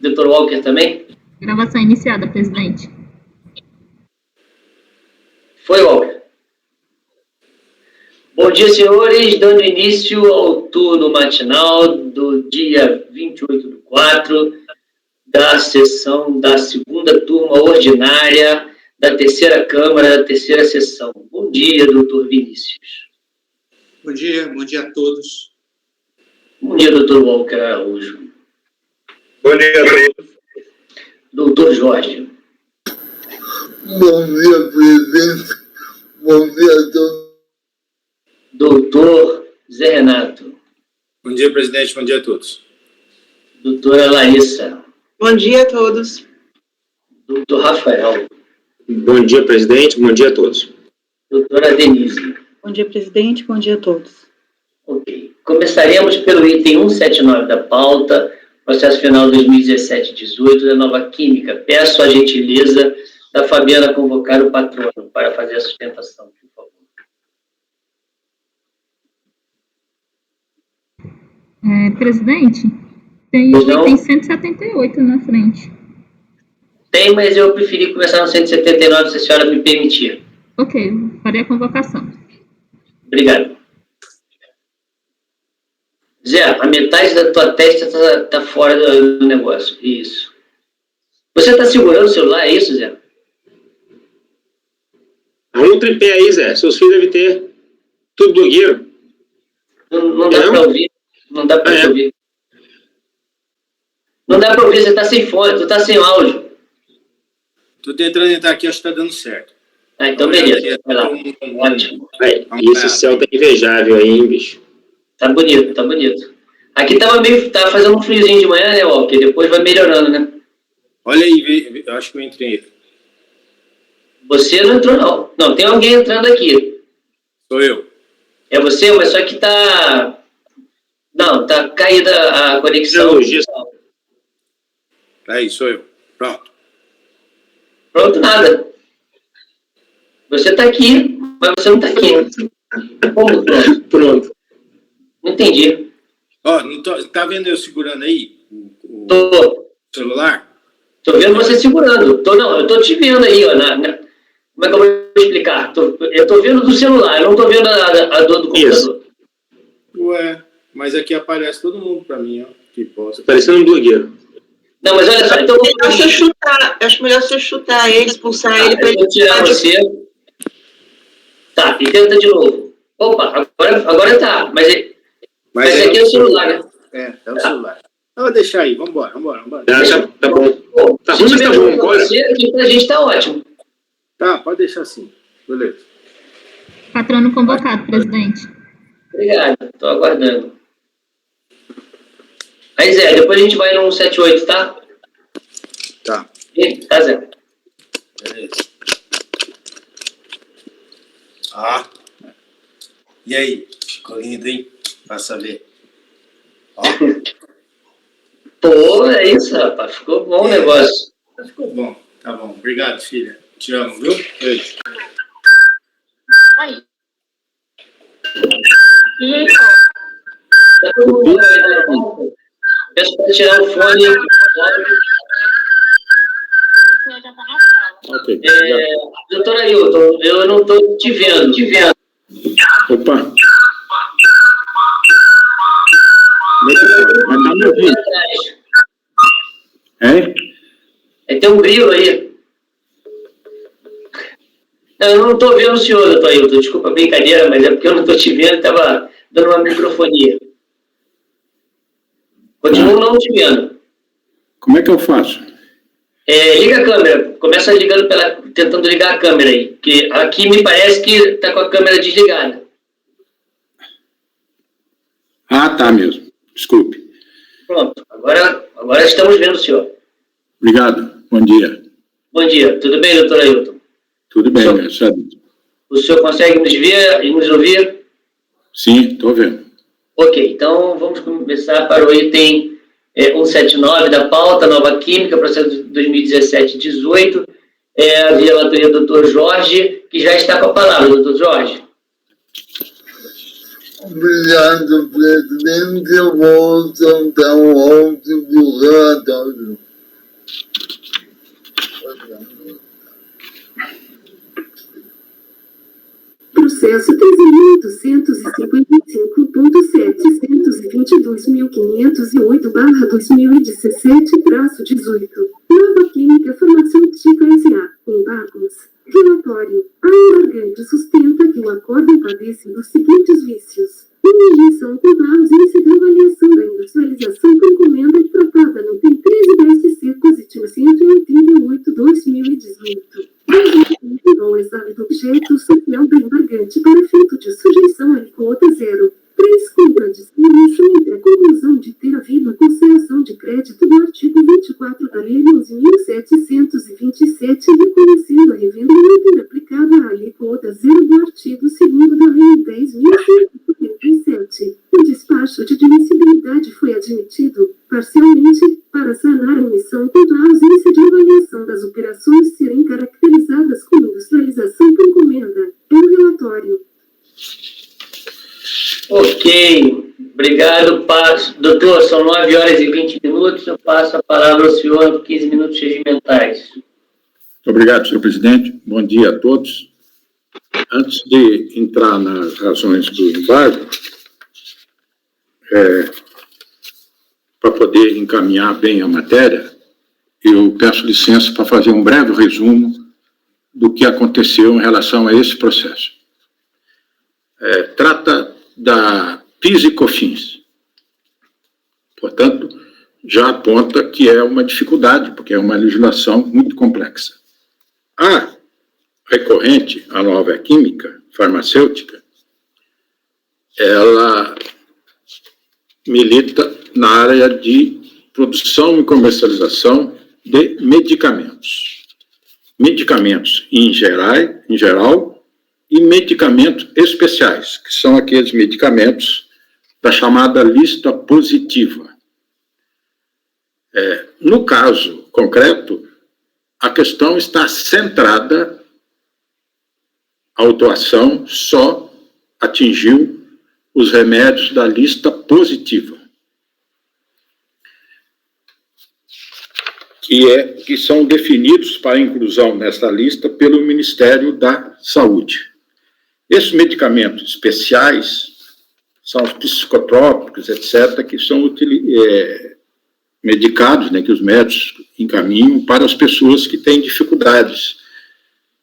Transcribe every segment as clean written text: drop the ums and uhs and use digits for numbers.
Dr. Walker também? Gravação iniciada, presidente. Foi, Walker. Bom dia, senhores. Dando início ao turno matinal do dia 28/4, da sessão da segunda turma ordinária da terceira Câmara, da terceira sessão. Bom dia, doutor Vinícius. Bom dia a todos. Bom dia, doutor Walker Araújo. Bom dia a todos. Doutor Jorge. Bom dia, presidente. Bom dia a todos. Doutor Zé Renato. Bom dia, presidente. Bom dia a todos. Doutora Larissa. Bom dia a todos. Doutor Rafael. Bom dia, presidente. Bom dia a todos. Doutora Denise. Bom dia, presidente. Bom dia a todos. Ok. Começaremos pelo item 179 da pauta, processo final 2017-18 da Nova Química. Peço a gentileza da Fabiana convocar o patrono para fazer a sustentação, por favor. Presidente, tem o item 178 na frente. Tem, mas eu preferi começar no 179, se a senhora me permitir. Ok, farei a convocação. Obrigado. Zé, a metade da tua testa tá fora do negócio. Isso. Você tá segurando o celular, é isso, Zé? Arruma um tripé aí, Zé. Seus filhos devem ter. Tudo blogueiro. Não dá pra ouvir. Não dá pra ouvir. Não dá pra ouvir, você tá sem fone, tu tá sem áudio. Tô tentando entrar aqui, acho que tá dando certo. Ah, então beleza. Vai lá. Ótimo. E esse céu tá invejável aí, hein, bicho? Tá bonito, tá bonito. Aqui tava fazendo um friozinho de manhã, né, Walker? Depois vai melhorando, né? Olha aí, eu acho que eu entrei. Você não entrou, não. Não, tem alguém entrando aqui. Sou eu. É você, mas só que tá... Não, tá caída a conexão. Aí, sou eu. Pronto. Pronto, nada. Você tá aqui, mas você não tá aqui. Como pronto? Pronto. Não entendi. Ó, não tô, tá vendo eu segurando aí o celular? Tô vendo você segurando. Eu tô te vendo aí, ó. Como é que eu vou explicar? Eu tô vendo do celular, eu não tô vendo a dor do computador. Isso. Ué, mas aqui aparece todo mundo pra mim, ó. Que posta. Parecendo um blogueiro. Não, mas olha só, então... Acho melhor você chutar ele, expulsar ele. Eu vou tirar você. Tá, e tenta de novo. Opa, agora tá. Mas aqui é o celular, né? É o celular. Eu vou deixar aí, vambora. Tá bom. Tá ruim, mas tá bom, bora. Aqui pra gente tá ótimo. Tá, pode deixar assim. Beleza. Patrono convocado, presidente. Obrigado, tô aguardando. Aí, Zé, depois a gente vai no 178, tá? Tá. Tá, Zé? Beleza. E aí? Ficou lindo, hein? Pra saber. Ó. Pô, é isso, rapaz. Ficou bom o negócio. Ficou bom. Tá bom. Obrigado, filha. Te amo, viu? Beijo. Aí. Tá todo mundo bem. Peço para tirar o fone. Ok. Doutora Ailton, eu não estou te vendo. Opa. Mas tá me ouvindo? Tem um grilo aí. Não, eu não estou vendo o senhor, doutor Ailton. Desculpa a brincadeira, mas é porque eu não estou te vendo e estava dando uma microfonia. Continuo não te vendo. Como é que eu faço? Liga a câmera. Começa ligando tentando ligar a câmera aí. Porque aqui me parece que está com a câmera desligada. Ah, tá mesmo. Desculpe. Pronto. Agora estamos vendo o senhor. Obrigado. Bom dia. Bom dia. Tudo bem, doutor Ailton? Tudo bem, graças a Deus. O senhor consegue nos ver e nos ouvir? Sim, estou vendo. Ok, então vamos começar para o item 179 da pauta, Nova Química, processo 2017-18. A relatoria do doutor Jorge, que já está com a palavra, doutor Jorge. Obrigado, presidente. Eu vou soltar um áudio do relatório. Processo 13.755.722.508/2017, Nova Química Farmacêutica S.A., embargos. Relatório. A embargante sustenta que o acórdão padece dos seguintes vícios: inhibição total ausência de avaliação da industrialização por encomenda tratada no T 13/10 positivo 188/2018. Ao exame do objeto social da embargante para efeito de sujeição à alíquota zero. 3. Cumpra a distinção entre a conclusão de ter havido a concessão de crédito do artigo 24 da Lei 11.727, reconhecendo a revenda e não ter aplicado a alíquota zero do artigo 2º da Lei 10.147. O despacho de admissibilidade foi admitido, parcialmente, para sanar a omissão quanto à ausência de avaliação das operações serem caracterizadas como industrialização por encomenda. É o relatório. Ok, obrigado. Doutor, são 9h20. Eu passo a palavra ao senhor por 15 minutos regimentais. Muito obrigado, senhor presidente. Bom dia a todos. Antes de entrar nas razões do embargo, para poder encaminhar bem a matéria, eu peço licença para fazer um breve resumo do que aconteceu em relação a esse processo. Trata da PIS e COFINS. Portanto, já aponta que é uma dificuldade, porque é uma legislação muito complexa. A recorrente, a Nova Química Farmacêutica, ela milita na área de produção e comercialização de medicamentos. Medicamentos em geral, e medicamentos especiais, que são aqueles medicamentos da chamada lista positiva. No caso concreto, a questão está centrada, a autuação só atingiu os remédios da lista positiva, que são definidos para inclusão nessa lista pelo Ministério da Saúde. Esses medicamentos especiais são os psicotrópicos, etc., que são medicados, né, que os médicos encaminham para as pessoas que têm dificuldades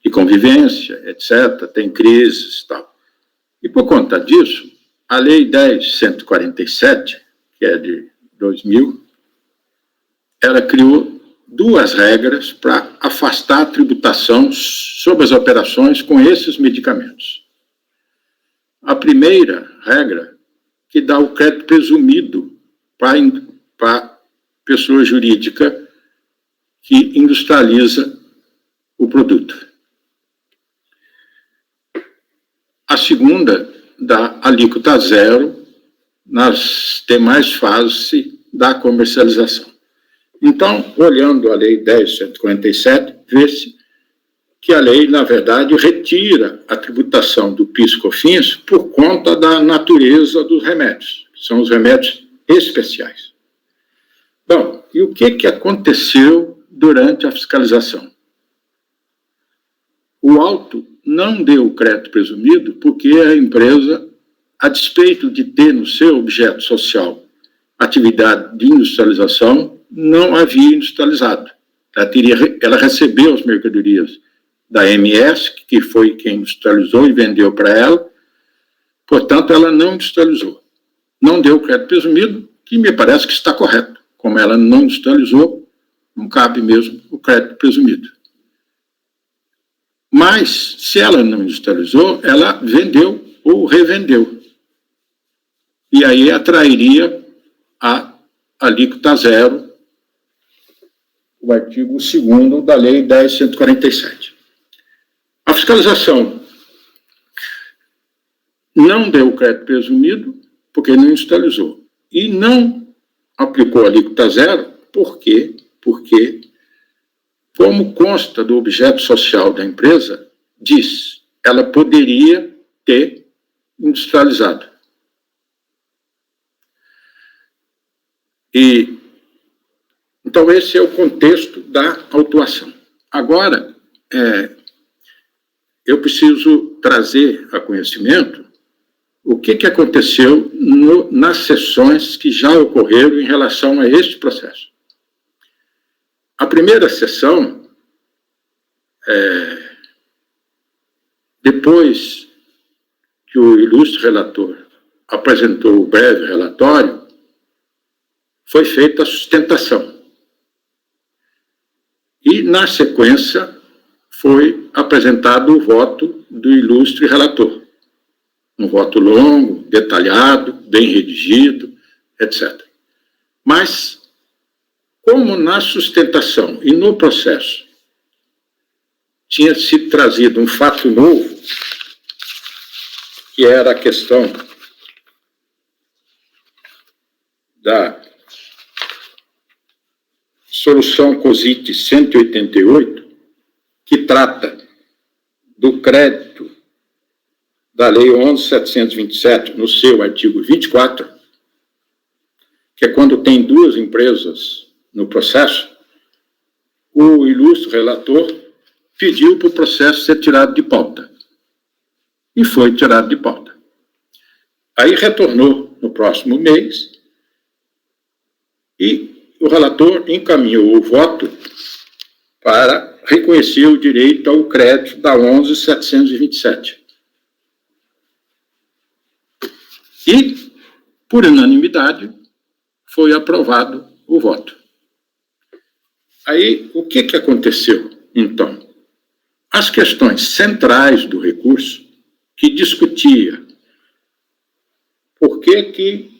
de convivência, etc., têm crises e tal. E por conta disso, a Lei 10.147, que é de 2000, ela criou duas regras para afastar a tributação sobre as operações com esses medicamentos. A primeira regra, que dá o crédito presumido para pessoa jurídica que industrializa o produto. A segunda dá alíquota zero nas demais fases da comercialização. Então, olhando a Lei 10.147, vê-se que a lei, na verdade, retira a tributação do PIS/COFINS por conta da natureza dos remédios, que são os remédios especiais. Bom, e o que aconteceu durante a fiscalização? O auto não deu o crédito presumido porque a empresa, a despeito de ter no seu objeto social atividade de industrialização, não havia industrializado. Ela recebeu as mercadorias da MS, que foi quem industrializou e vendeu para ela, portanto, ela não industrializou. Não deu o crédito presumido, que me parece que está correto. Como ela não industrializou, não cabe mesmo o crédito presumido. Mas, se ela não industrializou, ela vendeu ou revendeu. E aí atrairia a alíquota zero, o artigo 2º da Lei 10.147. A fiscalização não deu o crédito presumido, porque não industrializou. E não aplicou a alíquota zero, por quê? Porque, como consta do objeto social da empresa, diz, ela poderia ter industrializado. E Então, esse é o contexto da autuação. Agora, eu preciso trazer a conhecimento o que aconteceu nas sessões que já ocorreram em relação a este processo. A primeira sessão, depois que o ilustre relator apresentou o breve relatório, foi feita a sustentação. E, na sequência, foi apresentado o voto do ilustre relator. Um voto longo, detalhado, bem redigido, etc. Mas, como na sustentação e no processo tinha se trazido um fato novo, que era a questão da solução COSIT 188, que trata do crédito da Lei 11.727, no seu artigo 24, que é quando tem duas empresas no processo, o ilustre relator pediu para o processo ser tirado de pauta. E foi tirado de pauta. Aí retornou no próximo mês e o relator encaminhou o voto para reconhecer o direito ao crédito da 11.727. E, por unanimidade, foi aprovado o voto. Aí, o que aconteceu, então? As questões centrais do recurso, que discutia por que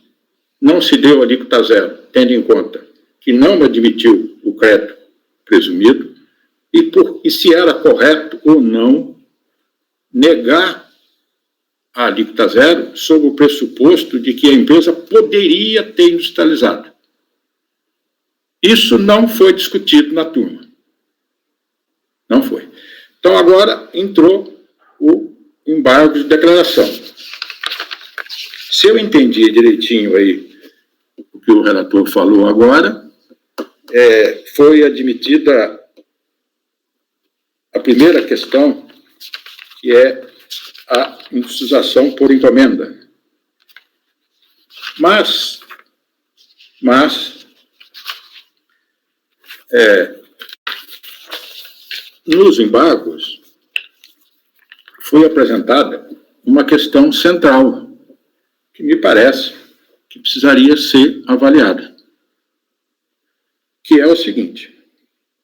não se deu alíquota zero, tendo em conta que não admitiu o crédito presumido, e se era correto ou não negar a alíquota zero sob o pressuposto de que a empresa poderia ter industrializado. Isso não foi discutido na turma. Não foi. Então, agora entrou o embargo de declaração. Se eu entendi direitinho aí o que o relator falou agora, foi admitida a primeira questão, que é a industrialização por encomenda. Mas nos embargos foi apresentada uma questão central, que me parece que precisaria ser avaliada, que é o seguinte: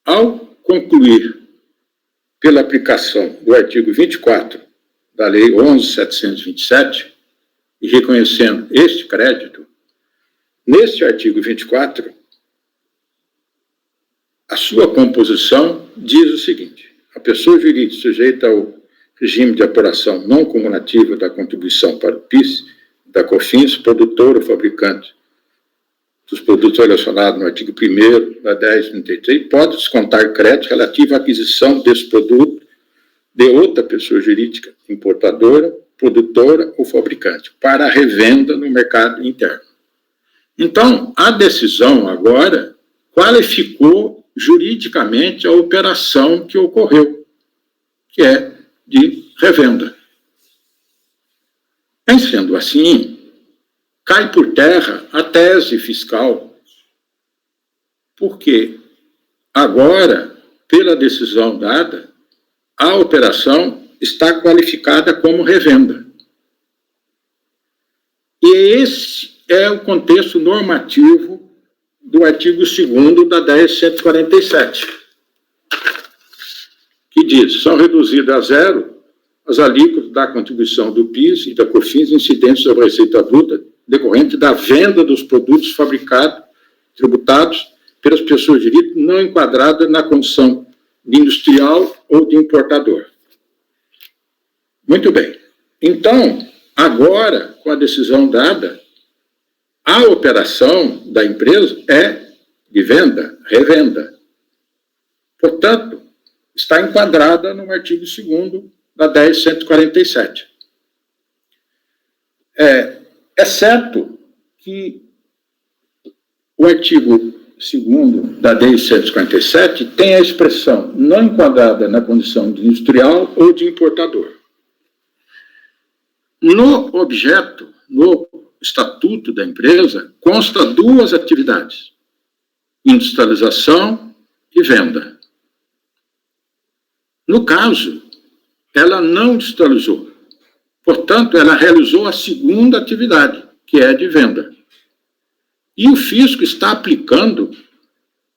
ao concluir pela aplicação do artigo 24 da Lei 11.727 e reconhecendo este crédito, neste artigo 24, a sua composição diz o seguinte: a pessoa jurídica sujeita ao regime de apuração não cumulativa da contribuição para o PIS, da COFINS, produtor ou fabricante dos produtos relacionados no artigo 1º da 1033, pode descontar crédito relativo à aquisição desse produto de outra pessoa jurídica, importadora, produtora ou fabricante, para a revenda no mercado interno. Então, a decisão agora qualificou juridicamente a operação que ocorreu, que é de revenda. Em sendo assim, cai por terra a tese fiscal, porque agora, pela decisão dada, a operação está qualificada como revenda. E esse é o contexto normativo do artigo 2º da 10.147, que diz: são reduzidas a zero as alíquotas da contribuição do PIS e da COFINS incidentes sobre a receita bruta decorrente da venda dos produtos fabricados, tributados pelas pessoas jurídicas não enquadradas na condição de industrial ou de importador. Muito bem. Então, agora, com a decisão dada, a operação da empresa é de venda, revenda. Portanto, está enquadrada no artigo 2º da 10.147. É certo que o artigo 2º da DEI 157 tem a expressão não enquadrada na condição de industrial ou de importador. No objeto, no estatuto da empresa, consta 2 atividades: industrialização e venda. No caso, ela não industrializou. Portanto, ela realizou a 2ª atividade, que é a de venda. E o fisco está aplicando,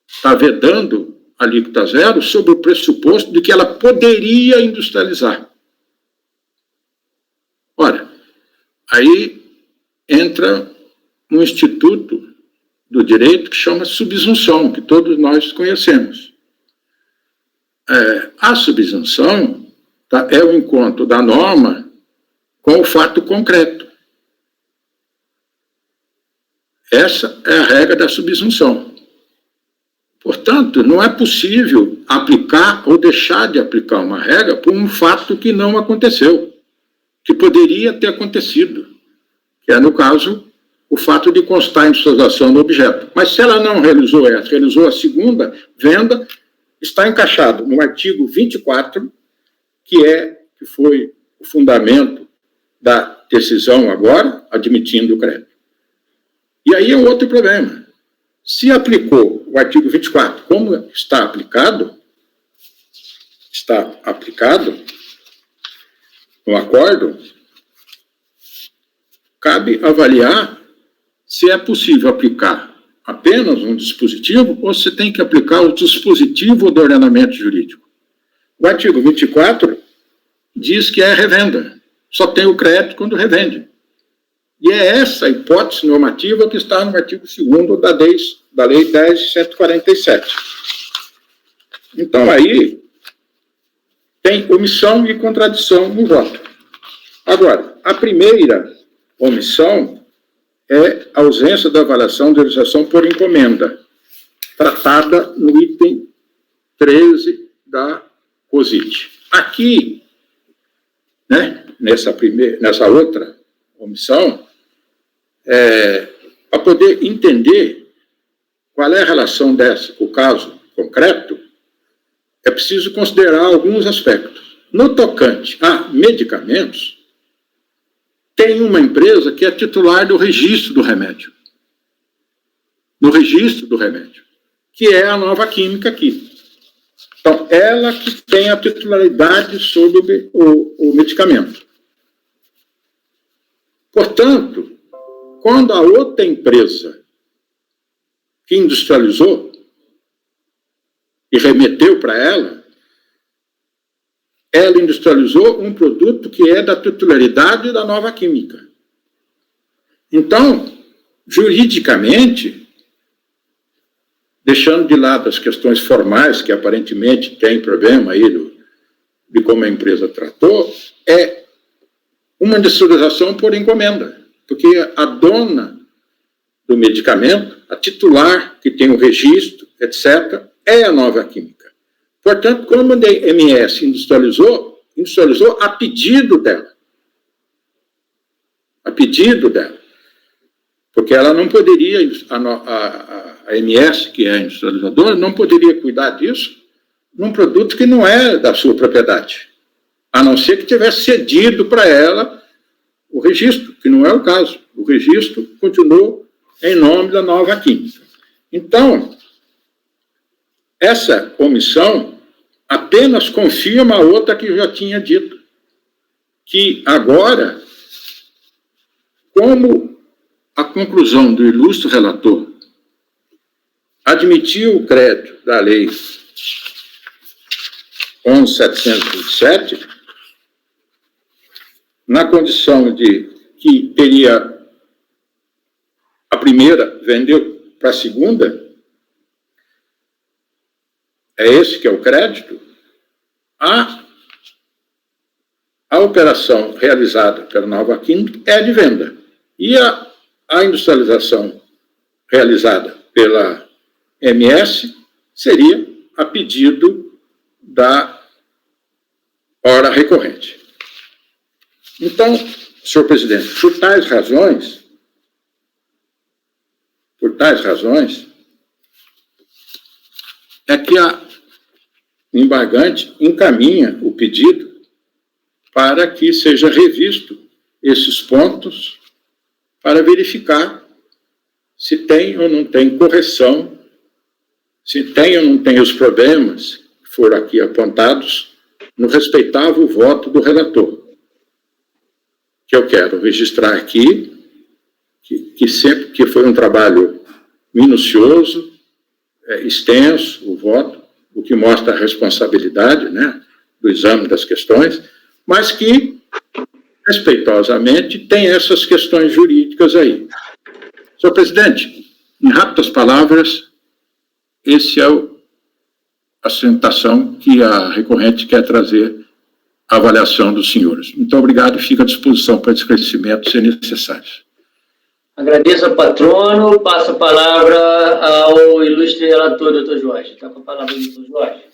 está vedando a alíquota zero sob o pressuposto de que ela poderia industrializar. Ora, aí entra um instituto do direito que chama subsunção, que todos nós conhecemos. A subsunção é o encontro da norma com o fato concreto. Essa é a regra da subsunção. Portanto, não é possível aplicar ou deixar de aplicar uma regra por um fato que não aconteceu, que poderia ter acontecido, que é, no caso, o fato de constar industrialização no objeto. Mas se ela não realizou essa, realizou a 2ª venda, está encaixado no artigo 24, que foi o fundamento da decisão agora, admitindo o crédito. E aí é um outro problema. Se aplicou o artigo 24 como está aplicado no acordo, cabe avaliar se é possível aplicar apenas um dispositivo ou se tem que aplicar o dispositivo do ordenamento jurídico. O artigo 24 diz que é revenda. Só tem o crédito quando revende. E é essa hipótese normativa que está no artigo 2º da Lei 10.147. Então, aí, tem omissão e contradição no voto. Agora, a primeira omissão é a ausência da avaliação de legislação por encomenda, tratada no item 13 da COSIT. Aqui, né, nessa outra omissão, para poder entender qual é a relação dessa com o caso concreto, é preciso considerar alguns aspectos. No tocante a medicamentos, tem uma empresa que é titular do registro do remédio. No registro do remédio, que é a Nova Química aqui. Então, ela que tem a titularidade sobre o medicamento. Portanto, quando a outra empresa que industrializou e remeteu para ela industrializou um produto que é da titularidade da Nova Química. Então, juridicamente, deixando de lado as questões formais, que aparentemente tem problema aí de como a empresa tratou, é uma industrialização por encomenda, porque a dona do medicamento, a titular, que tem o registro, etc., é a Nova Química. Portanto, como a MS industrializou a pedido dela. A pedido dela. Porque ela não poderia, a MS, que é a industrializadora, não poderia cuidar disso num produto que não é da sua propriedade, a não ser que tivesse cedido para ela o registro, que não é o caso. O registro continuou em nome da Nova Química. Então, essa omissão apenas confirma a outra que eu já tinha dito, que agora, como a conclusão do ilustre relator admitiu o crédito da Lei 11.727, na condição de que teria a primeira, vendeu para a segunda, é esse que é o crédito, a operação realizada pela Nova Química é de venda. E a industrialização realizada pela MS seria a pedido da hora recorrente. Então, senhor presidente, por tais razões, é que o embargante encaminha o pedido para que seja revisto esses pontos para verificar se tem ou não tem correção, se tem ou não tem os problemas que foram aqui apontados no respeitável voto do relator. Que eu quero registrar aqui, que sempre que foi um trabalho minucioso, extenso, o voto, o que mostra a responsabilidade, né, do exame das questões, mas que, respeitosamente, tem essas questões jurídicas aí. Senhor presidente, em rápidas palavras, esse é a sustentação que a recorrente quer trazer à avaliação dos senhores. Muito obrigado e fico à disposição para esclarecimentos se necessários. Agradeço ao patrono, passo a palavra ao ilustre relator, doutor Jorge. Está com a palavra o doutor Jorge.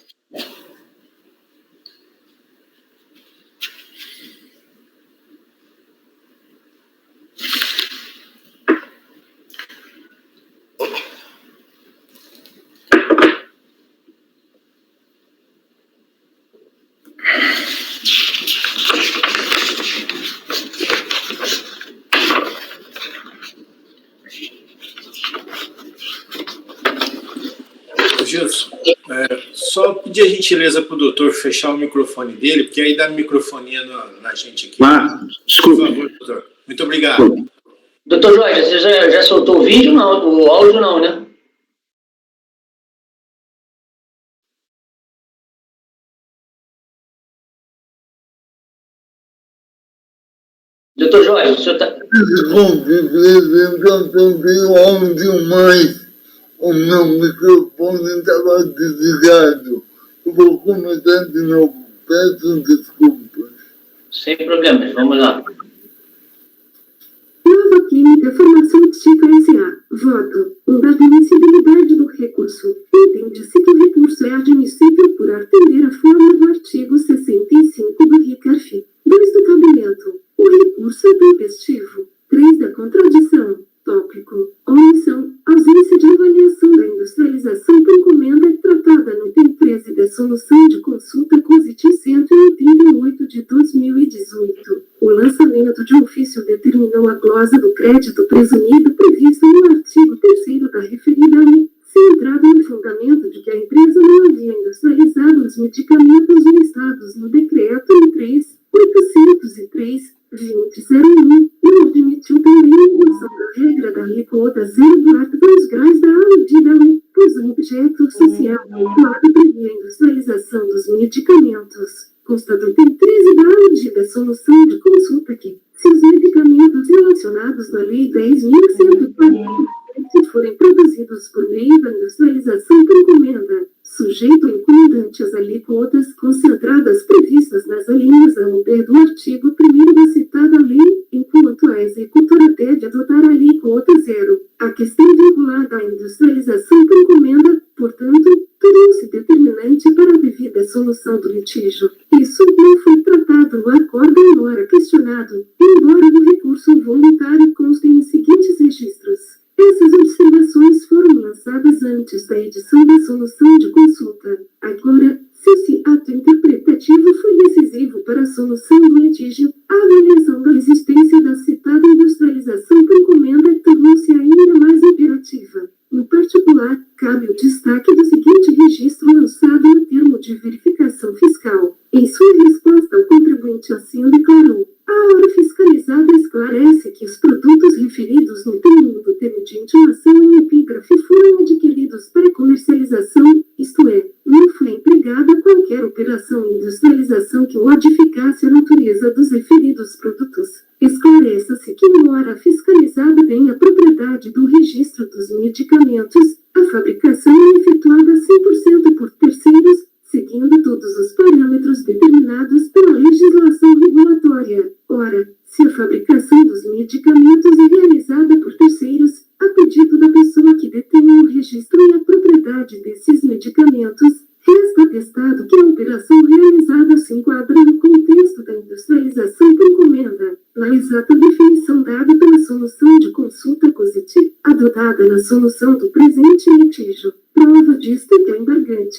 Gilson, só pedir a gentileza para o doutor fechar o microfone dele, porque aí dá microfonia na gente aqui. Desculpe. Por favor, doutor. Muito obrigado. Desculpe. Doutor Jorge, você já soltou o vídeo? Não, o áudio não, né? Doutor Jorge, o senhor está... Desculpe, presidente, eu tentei áudio demais. O meu microfone estava desligado. Eu vou começar de novo. Peço desculpas. Sem problemas, vamos lá. Nova Química Farmacêutica S.A. Voto. Inadmissibilidade do recurso. Entende-se que o recurso é admissível por atender a forma do artigo 65 do RICARF. 2 do cabimento. O recurso é tempestivo. 3 da contradição. Tópico. Omissão. Ausência de avaliação da industrialização por encomenda tratada no item 13 da solução de consulta COSIT 188 de 2018. O lançamento de um ofício determinou a glosa do crédito presumido prevista no artigo 3º da referida lei, centrado no fundamento de que a empresa não havia industrializado os medicamentos listados no decreto 3.803/2001 e não admitiu também a inclusão da regra da alíquota 0,2 graus da medida lei, pois o objeto social claro previa a industrialização dos medicamentos. Consta do item 13 da medida solução de consulta que, se os medicamentos relacionados na Lei 10.140 forem produzidos por meio da industrialização por encomenda, sujeito a encomendante às alíquotas concentradas previstas nas alíneas A ou B do artigo 1º da citada lei, enquanto a executora deve adotar a alíquota 0. A questão vinculada à industrialização por encomenda, portanto, tornou-se determinante para a devida solução do litígio. Isso não foi tratado no acórdão embora questionado, embora no recurso voluntário constem os seguintes registros. Essas observações foram lançadas antes da edição da solução de consulta. Agora, se esse ato interpretativo foi decisivo para a solução do litígio, a avaliação da existência da citada industrialização por encomenda tornou-se ainda mais imperativa. No particular, cabe o destaque do seguinte registro lançado no termo de verificação fiscal. Em sua resposta ao contribuinte assim declarou: a hora fiscalizada esclarece que os produtos referidos no termo do termo de intimação em epígrafe foram adquiridos para comercialização, isto é, não foi empregada qualquer operação de industrialização que modificasse a natureza dos referidos produtos. Esclareça-se que, embora a fiscalizada tenha a propriedade do registro dos medicamentos, a fabricação é efetuada 100% por terceiros, seguindo todos os parâmetros determinados pela legislação regulatória. Ora, se a fabricação dos medicamentos é realizada por terceiros, a pedido da pessoa que detém o registro e a propriedade desses medicamentos, resta atestado que a operação realizada se enquadra no contexto da industrialização por encomenda, na exata definição dada pela solução de consulta COSIT, adotada na solução do presente litígio. Prova disto é que a embargante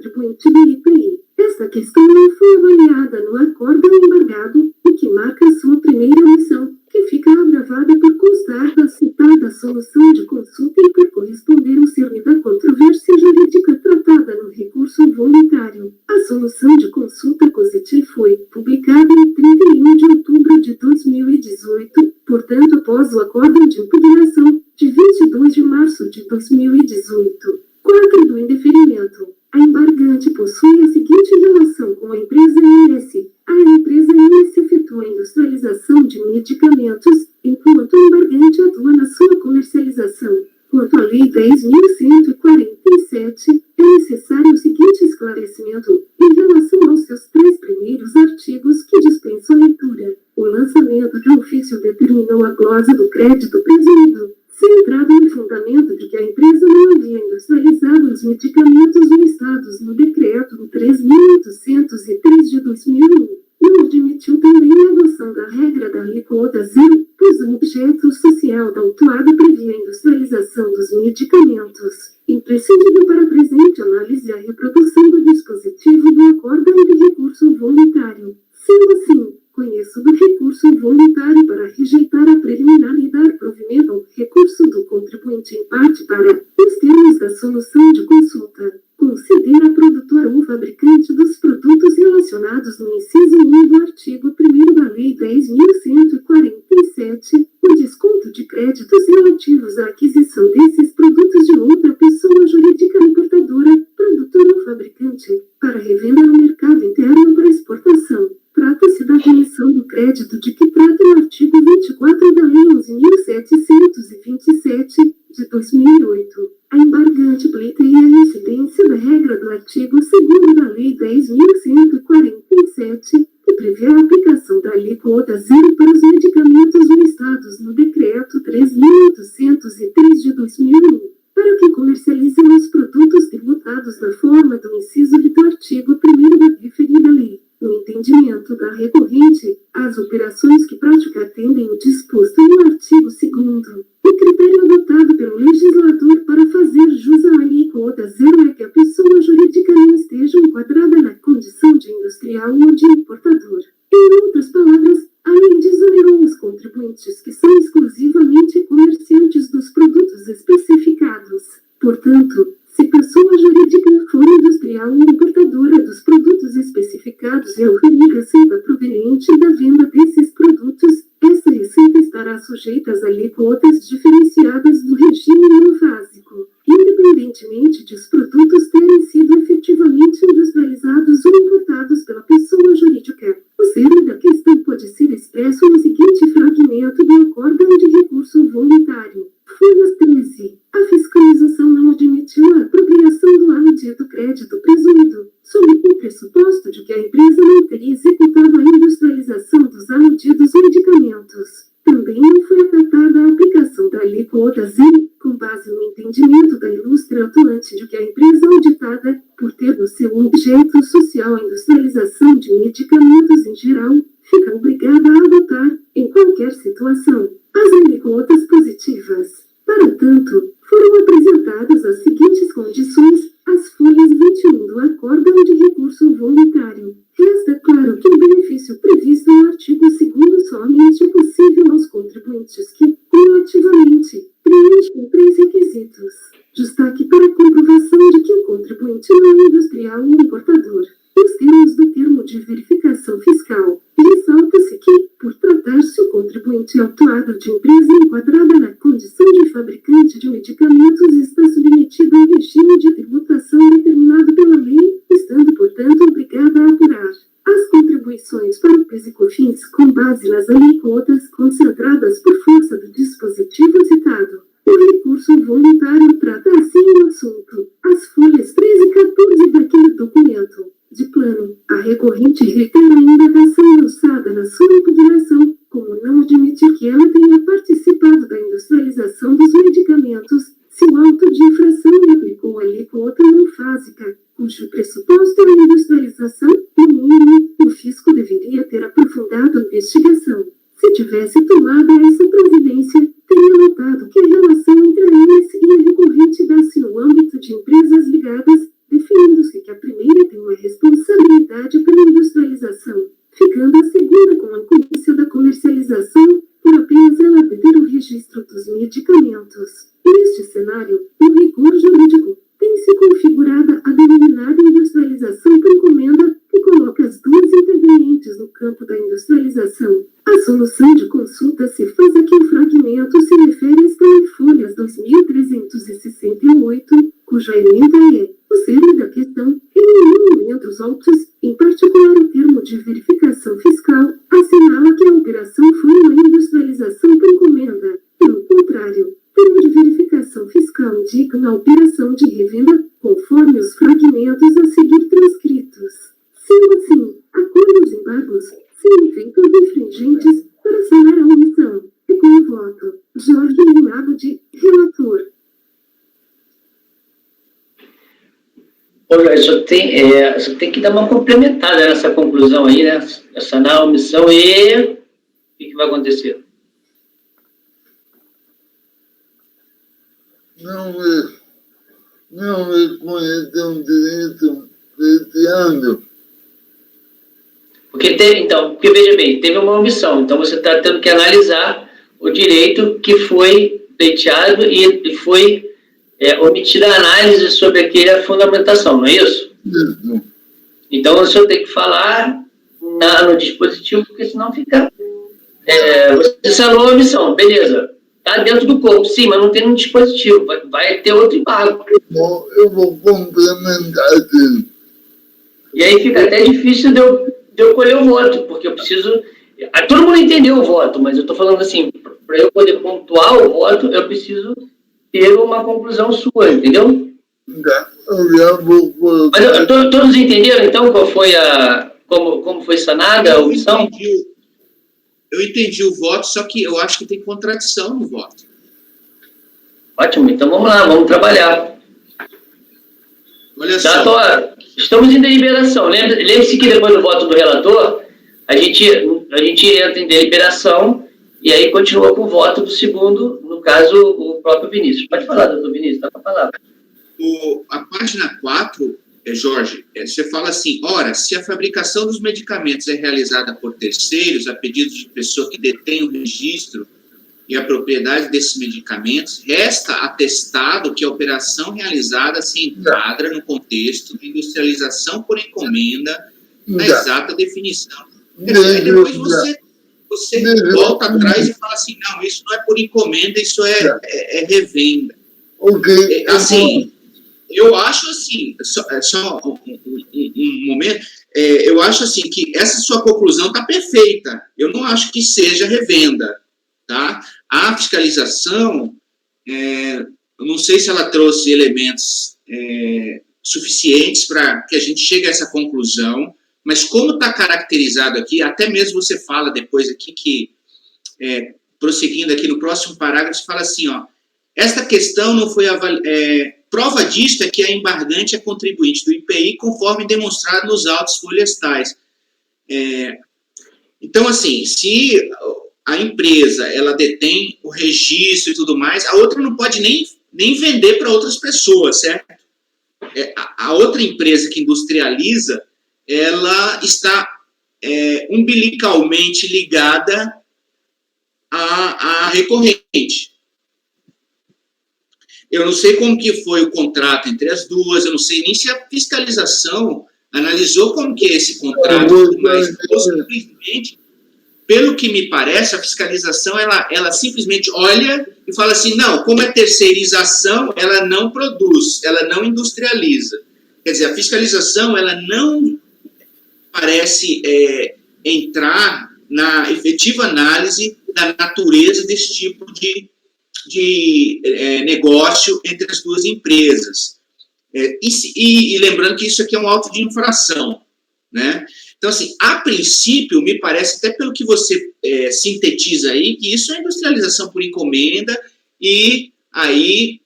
contribuinte do IPI. Esta questão não foi avaliada no acordo embargado, o que marca sua primeira omissão, que fica agravada por constar da citada solução de consulta e por corresponder ao cerne da controvérsia jurídica tratada no recurso voluntário. A solução de consulta COSIT foi publicada em 31 de outubro de 2018, portanto após o acordo de impugnação de 22 de março de 2018. 4 do indeferimento. A embargante possui a seguinte relação com a empresa INS. A empresa INS efetua a industrialização de medicamentos, enquanto a embargante atua na sua comercialização. Quanto à Lei 10.147, é necessário o seguinte esclarecimento em relação aos seus 3 primeiros artigos que dispensam a leitura. O lançamento de ofício determinou a glosa do crédito presumido, centrado no fundamento de que a empresa não havia industrializado os medicamentos listados no Decreto 3.803 de 2001. Não admitiu também a adoção da regra da alíquota zero, pois o objeto social da autuada previa a industrialização dos medicamentos. Imprescindível para a presente análise a reprodução do dispositivo do acordo de recurso voluntário. Sendo assim, conheço do recurso voluntário para rejeitar a preliminar e dar provimento ao recurso do contribuinte em parte para os termos da solução de consulta. Considera a produtora ou fabricante dos produtos relacionados no inciso 1 do artigo 1º da Lei 10.147, o desconto de créditos relativos à aquisição desses produtos de outra pessoa jurídica importadora, produtora ou fabricante, para revenda no mercado interno para exportação. Trata-se da remissão do crédito de que trata o artigo 24 da Lei 11.727, de 2008. A embargante pleiteia a incidência da regra do artigo 2º da Lei 10.147, que prevê a aplicação da alíquota zero para os medicamentos listados no Decreto 3.803 de 2001, para que comercializem os produtos tributados na forma do inciso do artigo 1º da referida lei. No entendimento da recorrente, as operações que prática atendem o disposto no artigo 2º. O critério adotado pelo legislador para fazer jus à alíquota zero é que a pessoa jurídica não esteja enquadrada na condição de industrial ou de importador. Em outras palavras, a lei desonerou os contribuintes que são exclusivamente comerciantes dos produtos especificados. Portanto, se pessoa jurídica for industrial ou importadora dos produtos especificados e oferir receita proveniente da venda desses produtos, essa receita estará sujeita às alíquotas diferenciadas do regime monofásico, independentemente de os produtos terem sido efetivamente industrializados ou importados pela pessoa jurídica. O cerne da questão pode ser expresso no seguinte fragmento do acórdão de recurso voluntário. Folhas 13. A fiscalização não admitiu a apropriação do aludido crédito presumido, sob o pressuposto de que a empresa não teria executado a industrialização dos aludidos medicamentos. Também não foi acatada a aplicação da alíquota zero, com base no entendimento da ilustre atuante de que a empresa auditada, por ter no seu objeto social a industrialização de medicamentos em geral, fica obrigada a adotar, em qualquer situação, as alíquotas positivas. Para tanto, foram apresentadas as seguintes condições, as folhas 21 do acórdão de recurso voluntário. Resta claro que o benefício previsto no artigo 2º somente é possível aos contribuintes que, cumulativamente, preenchem 3 requisitos. Destaque para a comprovação de que o contribuinte não é industrial ou importador. Os termos do termo de verificação fiscal. Ressalta-se que, por tratar-se o contribuinte autuado de empresa enquadrada na condição de fabricante de medicamentos, está submetido ao regime de tributação determinado pela lei, estando, portanto, obrigada a apurar as contribuições para o PIS e COFINS com base nas alíquotas concentradas por força do dispositivo citado. O recurso voluntário trata assim o assunto. As folhas 13 e 14 daquele documento. De plano, a recorrente reitera a indagação lançada na sua impugnação, como não admitir que ela tenha participado da industrialização dos medicamentos, se o auto de infração lhe aplicou a alíquota monofásica, cujo pressuposto é a industrialização, no mínimo, o fisco deveria ter aprofundado a investigação. Se tivesse tomado essa providência, teria notado que a relação entre a INS e a recorrente dá-se no âmbito de empresas ligadas, definindo-se que a primeira primeira tem uma responsabilidade pela industrialização, ficando a segunda com a incumbência da comercialização, por apenas ela deter o registro dos medicamentos. Neste cenário, no rigor jurídico, tem se configurada a denominada industrialização por encomenda, que coloca as duas intervenientes no campo da industrialização. A solução de consulta se faz aqui em fragmento se refere às folhas 2368, cuja emenda é o cerne da questão, em nenhum momento os autos, em particular o termo de verificação fiscal, assinala que a operação foi uma industrialização por encomenda. Pelo contrário, o termo de verificação fiscal indica na operação de revenda, conforme os fragmentos a seguir transcritos. Sendo assim, acolhe os embargos, sem efeitos infringentes, para sanar a omissão. E com o voto, Jorge Linago de relator. Olha, só tem que dar uma complementada nessa conclusão aí, né? Sanar a omissão e o que vai acontecer? Não reconhecer um direito pleiteado. Porque veja bem, teve uma omissão, então você está tendo que analisar o direito que foi pleiteado e foi omitida a análise sobre aquela fundamentação, não é isso? Isso. Então você tem que falar no dispositivo, porque senão fica... você sanou a omissão, beleza. Está dentro do corpo, sim, mas não tem um dispositivo, vai ter outro embargo. Bom, eu vou complementar isso. E aí fica até difícil de eu colher o voto, porque eu preciso... Todo mundo entendeu o voto, mas eu estou falando assim, para eu poder pontuar o voto, eu preciso ter uma conclusão sua, entendeu? Eu já vou colocar. Mas todos entenderam, então, como foi sanada a omissão? Eu entendi o voto, só que eu acho que tem contradição no voto. Ótimo, então vamos lá, vamos trabalhar. Olha só. Tá, estamos em deliberação. Lembre-se que depois do voto do relator, a gente entra em deliberação e aí continua com o voto do segundo, no caso, o próprio Vinícius. Pode falar, doutor Vinícius, está com a palavra. A página 4, Jorge, você fala assim, ora, se a fabricação dos medicamentos é realizada por terceiros, a pedido de pessoa que detém o registro e a propriedade desses medicamentos, resta atestado que a operação realizada se enquadra no contexto de industrialização por encomenda, na exata definição. Aí depois você volta atrás e fala assim, não, isso não é por encomenda, isso é revenda. Okay. Assim, eu acho assim, só um momento, eu acho assim que essa sua conclusão está perfeita. Eu não acho que seja revenda, tá? A fiscalização, eu não sei se ela trouxe elementos suficientes para que a gente chegue a essa conclusão, mas como está caracterizado aqui, até mesmo você fala depois aqui que, prosseguindo aqui no próximo parágrafo, você fala assim, ó, esta questão não foi prova disto é que a embargante é contribuinte do IPI, conforme demonstrado nos autos folhestais. Então, assim, se a empresa ela detém o registro e tudo mais, a outra não pode nem vender para outras pessoas, certo? A outra empresa que industrializa, ela está umbilicalmente ligada à recorrente. Eu não sei como que foi o contrato entre as duas, eu não sei nem se a fiscalização analisou como que é esse contrato, mas simplesmente, pelo que me parece, a fiscalização, ela simplesmente olha e fala assim, não, como é terceirização, ela não produz, ela não industrializa. Quer dizer, a fiscalização, ela não parece entrar na efetiva análise da natureza desse tipo de negócio entre as duas empresas. E lembrando que isso aqui é um auto de infração, né? Então, assim, a princípio, me parece, até pelo que você sintetiza aí, que isso é industrialização por encomenda e aí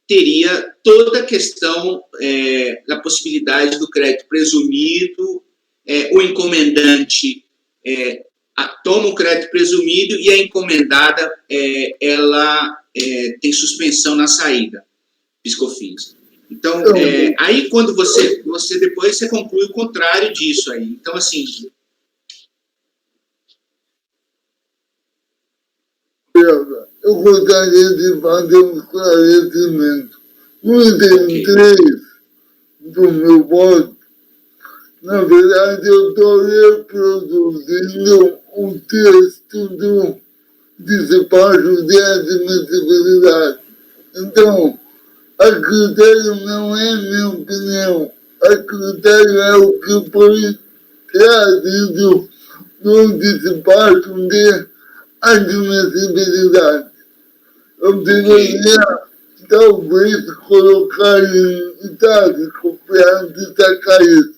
teria toda a questão da possibilidade do crédito presumido, o encomendante toma o crédito presumido e a encomendada, ela tem suspensão na saída, PiscoFins. Então, aí quando você depois você conclui o contrário disso aí. Então, assim... Eu gostaria de fazer um esclarecimento. No item 3 do meu voto, na verdade, eu estou reproduzindo o texto do despacho de admissibilidade. Então, a critério não é minha opinião. A critério é o que foi trazido no despacho de admissibilidade. Eu deveria, talvez, colocar em itálico para destacar isso.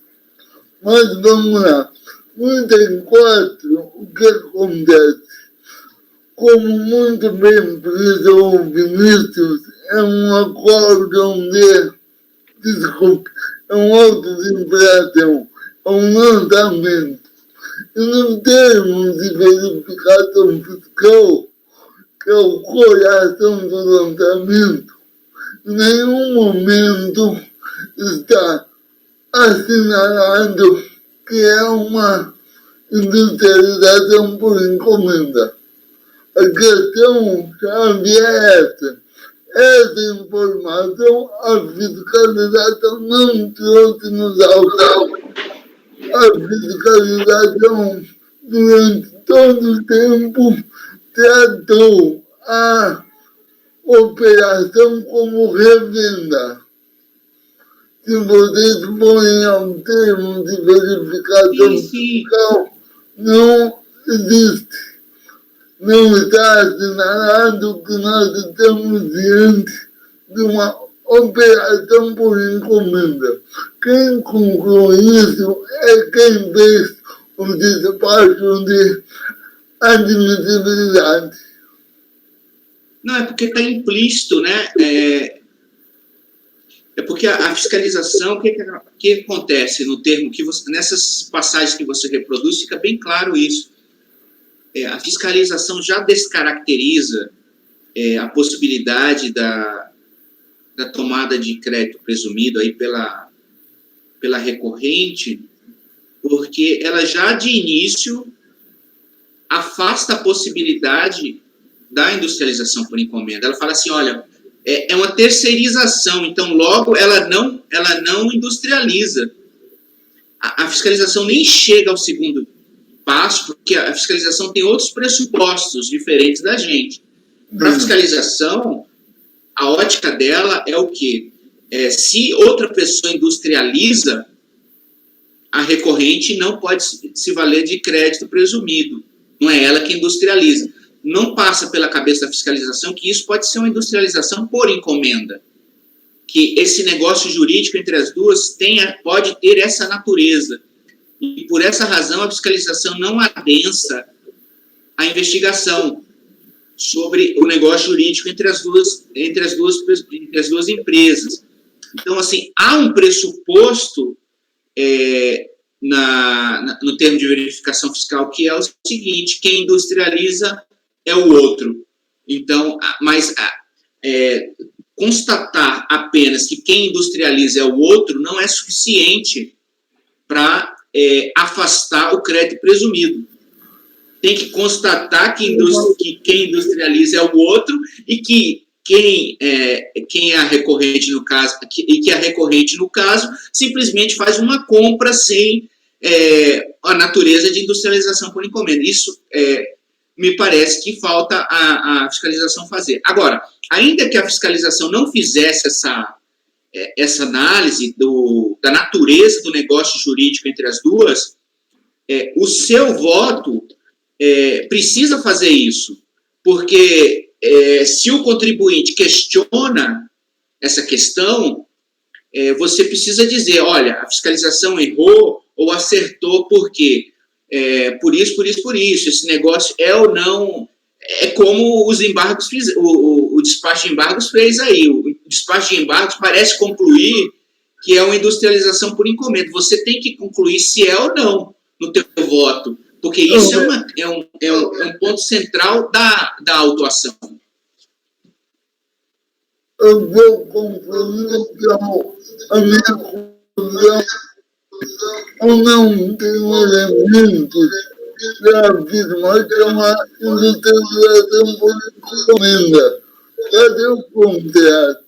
Mas vamos lá. No item 4, o que acontece? Como muito bem frisou o Vinícius, é um acórdão é um auto-desempregação, é um lançamento. E no termo de verificação fiscal, que é o coração do lançamento, em nenhum momento está assinalado que é uma industrialização por encomenda. A questão chave é essa. Essa informação a fiscalização não trouxe nos autos. A fiscalização, durante todo o tempo, tratou a operação como revenda. Se vocês forem ao termo de verificação fiscal, não existe. Não está assinalado que nós estamos diante de uma operação por encomenda. Quem conclui isso é quem fez o despacho de admissibilidade. Não, é porque está implícito, né? É porque a fiscalização, o que acontece no termo, nessas passagens que você reproduz, fica bem claro isso. A fiscalização já descaracteriza a possibilidade da tomada de crédito presumido aí pela recorrente, porque ela já de início afasta a possibilidade da industrialização por encomenda. Ela fala assim, olha, é uma terceirização, então logo ela não industrializa. A fiscalização nem chega ao segundo passo, porque a fiscalização tem outros pressupostos diferentes da gente. Para a fiscalização, a ótica dela é o quê? Se outra pessoa industrializa, a recorrente não pode se valer de crédito presumido. Não é ela que industrializa. Não passa pela cabeça da fiscalização que isso pode ser uma industrialização por encomenda. Que esse negócio jurídico entre as duas pode ter essa natureza. E por essa razão a fiscalização não adensa a investigação sobre o negócio jurídico entre as duas empresas. Então, assim, há um pressuposto no termo de verificação fiscal que é o seguinte: quem industrializa é o outro. Então, mas constatar apenas que quem industrializa é o outro não é suficiente para afastar o crédito presumido. Tem que constatar que quem industrializa é o outro e que quem é a recorrente no caso, e que a recorrente no caso simplesmente faz uma compra sem a natureza de industrialização por encomenda. Isso me parece que falta a fiscalização fazer. Agora, ainda que a fiscalização não fizesse essa análise da natureza do negócio jurídico entre as duas, o seu voto precisa fazer isso, porque se o contribuinte questiona essa questão, você precisa dizer, olha, a fiscalização errou ou acertou por quê? Por isso, esse negócio é ou não, é como os embargos o despacho de embargos fez aí. O despacho de embargos parece concluir que é uma industrialização por encomenda. Você tem que concluir se é ou não no teu voto, porque isso é um ponto central da autuação. eu vou concluir então a minha conclusão. Eu não tenho elementos para afirmar que é uma industrialização por encomenda. Cadê o contrato?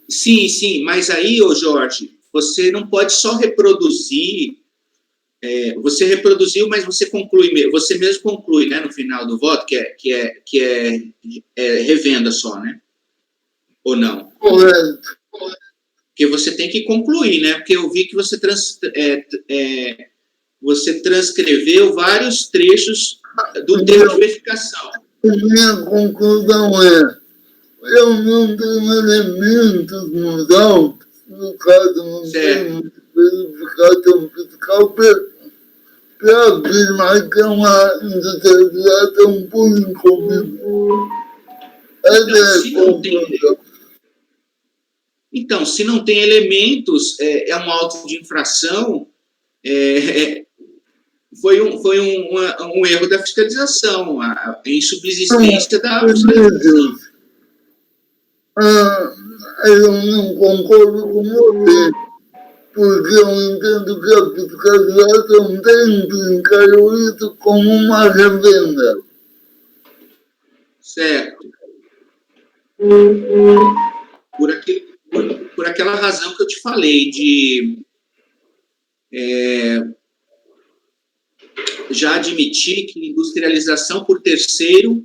Sim, mas aí, ô Jorge, você não pode só reproduzir. Você reproduziu, mas você conclui, você mesmo conclui, né, no final do voto, que é revenda só, né? Ou não? Correto. Porque você tem que concluir, né? Porque eu vi que você transcreveu vários trechos do termo de verificação. Minha conclusão é: eu não tenho elementos nos autos, no caso, não tenho verificação fiscal para afirmar que é uma industrialização por encomenda. Então, se não tem elementos, é um auto de infração, foi um erro da fiscalização, a insubsistência da fiscalização. Eu não concordo com você, porque eu entendo que a fiscalização tem que encarar isso como uma revenda. Certo. Por aquela razão que eu te falei, de já admitir que industrialização por terceiro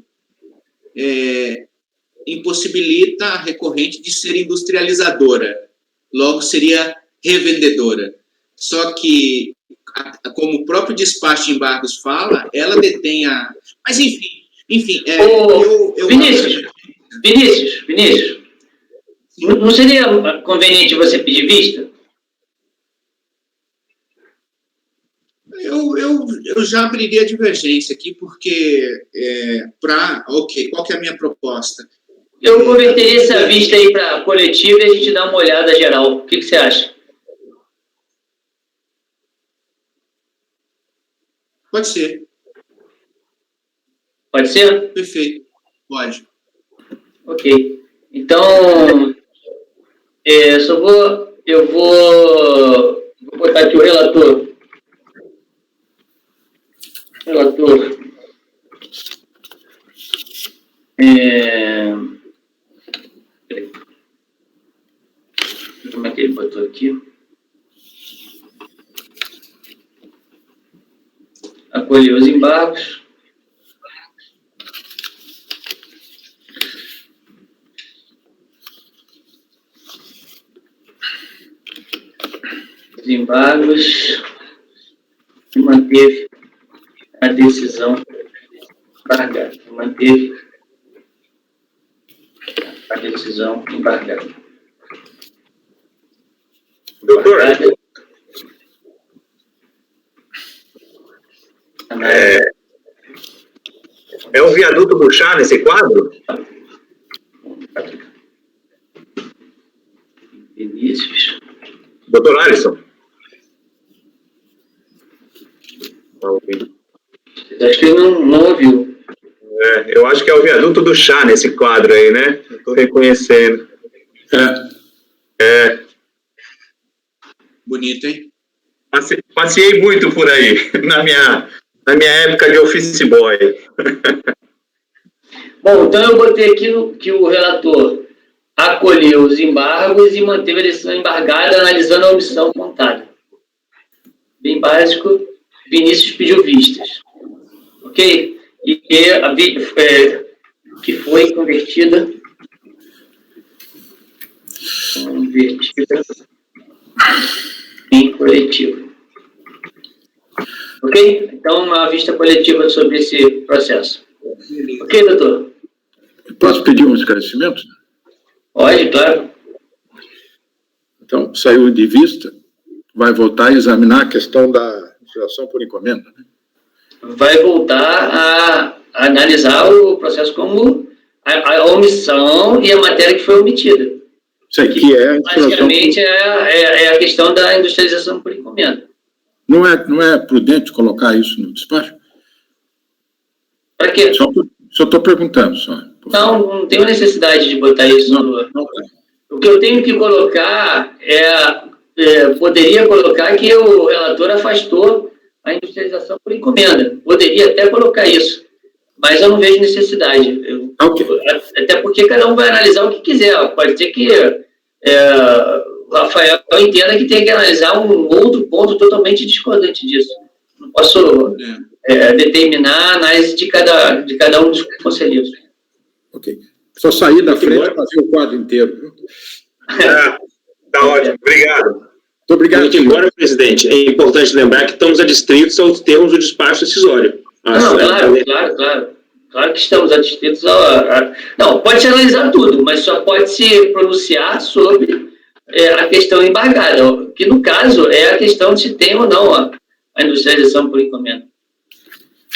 impossibilita a recorrente de ser industrializadora, logo seria revendedora. Só que, como o próprio despacho de embargos fala, ela detém a... Mas, enfim... Vinícius, não seria conveniente você pedir vista? Eu já abriria a divergência aqui, porque, qual que é a minha proposta? Eu converteria essa vista aí para coletiva e a gente dá uma olhada geral. O que você acha? Pode ser. Pode ser? Perfeito. Pode. Ok. Então, eu vou botar aqui o relator. Como é que ele botou aqui? Acolher os embargos. Os embargos e manteve a decisão embargada. Manteve a decisão embargada. Doutor, é o viaduto do chá nesse quadro? Vinícius. Doutor Alisson? Acho que ele não ouviu. Eu acho que é o viaduto do chá nesse quadro aí, né? Estou reconhecendo. Bonito, hein? Passei muito por aí, na minha época de office boy. Bom, então eu botei aqui que o relator acolheu os embargos e manteve a decisão embargada, analisando a omissão contada. Bem básico, Vinícius pediu vistas. Ok? E que foi convertida em coletivo. Ok? Então, uma vista coletiva sobre esse processo. Ok, doutor? Posso pedir um esclarecimento? Pode, claro. Então, saiu de vista, vai voltar a examinar a questão da legislação por encomenda, né? Vai voltar a analisar o processo como a omissão e a matéria que foi omitida. Isso aqui é... Basicamente, é a questão da industrialização por encomenda. Não é prudente colocar isso no despacho? Para quê? Só estou perguntando, só. Não tenho necessidade de botar isso no... O que eu tenho que colocar poderia colocar que o relator afastou a industrialização por encomenda. Poderia até colocar isso, mas eu não vejo necessidade. Até porque cada um vai analisar o que quiser. Pode ser que o Rafael entenda que tem que analisar um outro ponto totalmente discordante disso. Não posso determinar a análise de cada um dos conselheiros. Ok. Só sair da frente e fazer o quadro inteiro. Viu? Tá ótimo. Obrigado. Muito obrigado. Muito embora, presidente, é importante lembrar que estamos adstritos aos termos do despacho decisório. Claro que estamos adstritos Não, pode-se analisar tudo, mas só pode se pronunciar sobre a questão embargada, que no caso é a questão de se tem ou não a industrialização por encomenda.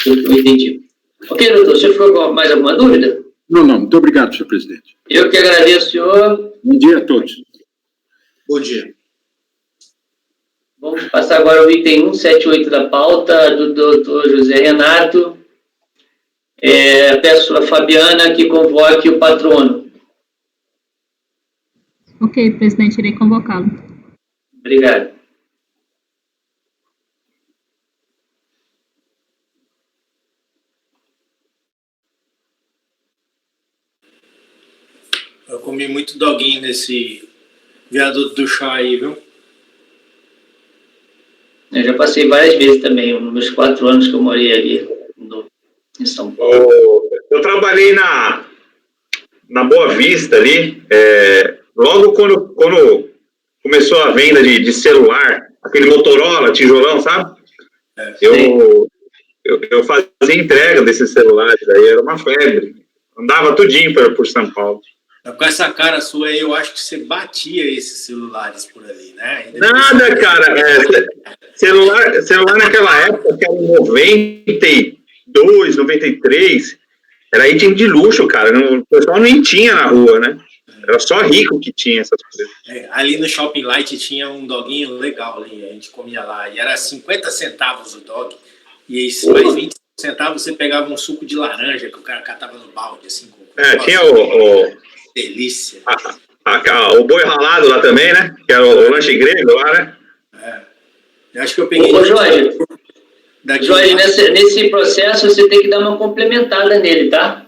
Eu entendi. Ok, doutor, o senhor ficou com mais alguma dúvida? Não, muito obrigado, senhor presidente. Eu que agradeço, senhor. Bom dia a todos. Bom dia. Vamos passar agora ao item 178 da pauta do doutor José Renato. Peço a Fabiana que convoque o patrono. Ok, presidente, irei convocá-lo. Obrigado. Eu comi muito doguinho nesse viaduto do chá aí, viu? Eu já passei várias vezes também, nos meus 4 anos que eu morei ali em São Paulo. Eu trabalhei na Boa Vista ali, logo quando começou a venda de celular, aquele Motorola, tijolão, sabe? Eu fazia entrega desses celulares, aí era uma febre. Andava tudinho por São Paulo. Com essa cara sua aí, eu acho que você batia esses celulares por ali, né? Nada, cara. Celular naquela época, que era em 92, 93, era item de luxo, cara. O pessoal nem tinha na rua, né? Era só rico que tinha essas coisas. Ali no Shopping Light tinha um doguinho legal ali, a gente comia lá. E era 50 centavos o dog. E aí, mais 20 centavos você pegava um suco de laranja que o cara catava no balde, assim. Tinha delícia. O boi ralado lá também, né? Que era o lanche grego lá, né? Eu acho que eu peguei... Ô, Jorge, nesse processo você tem que dar uma complementada nele, tá?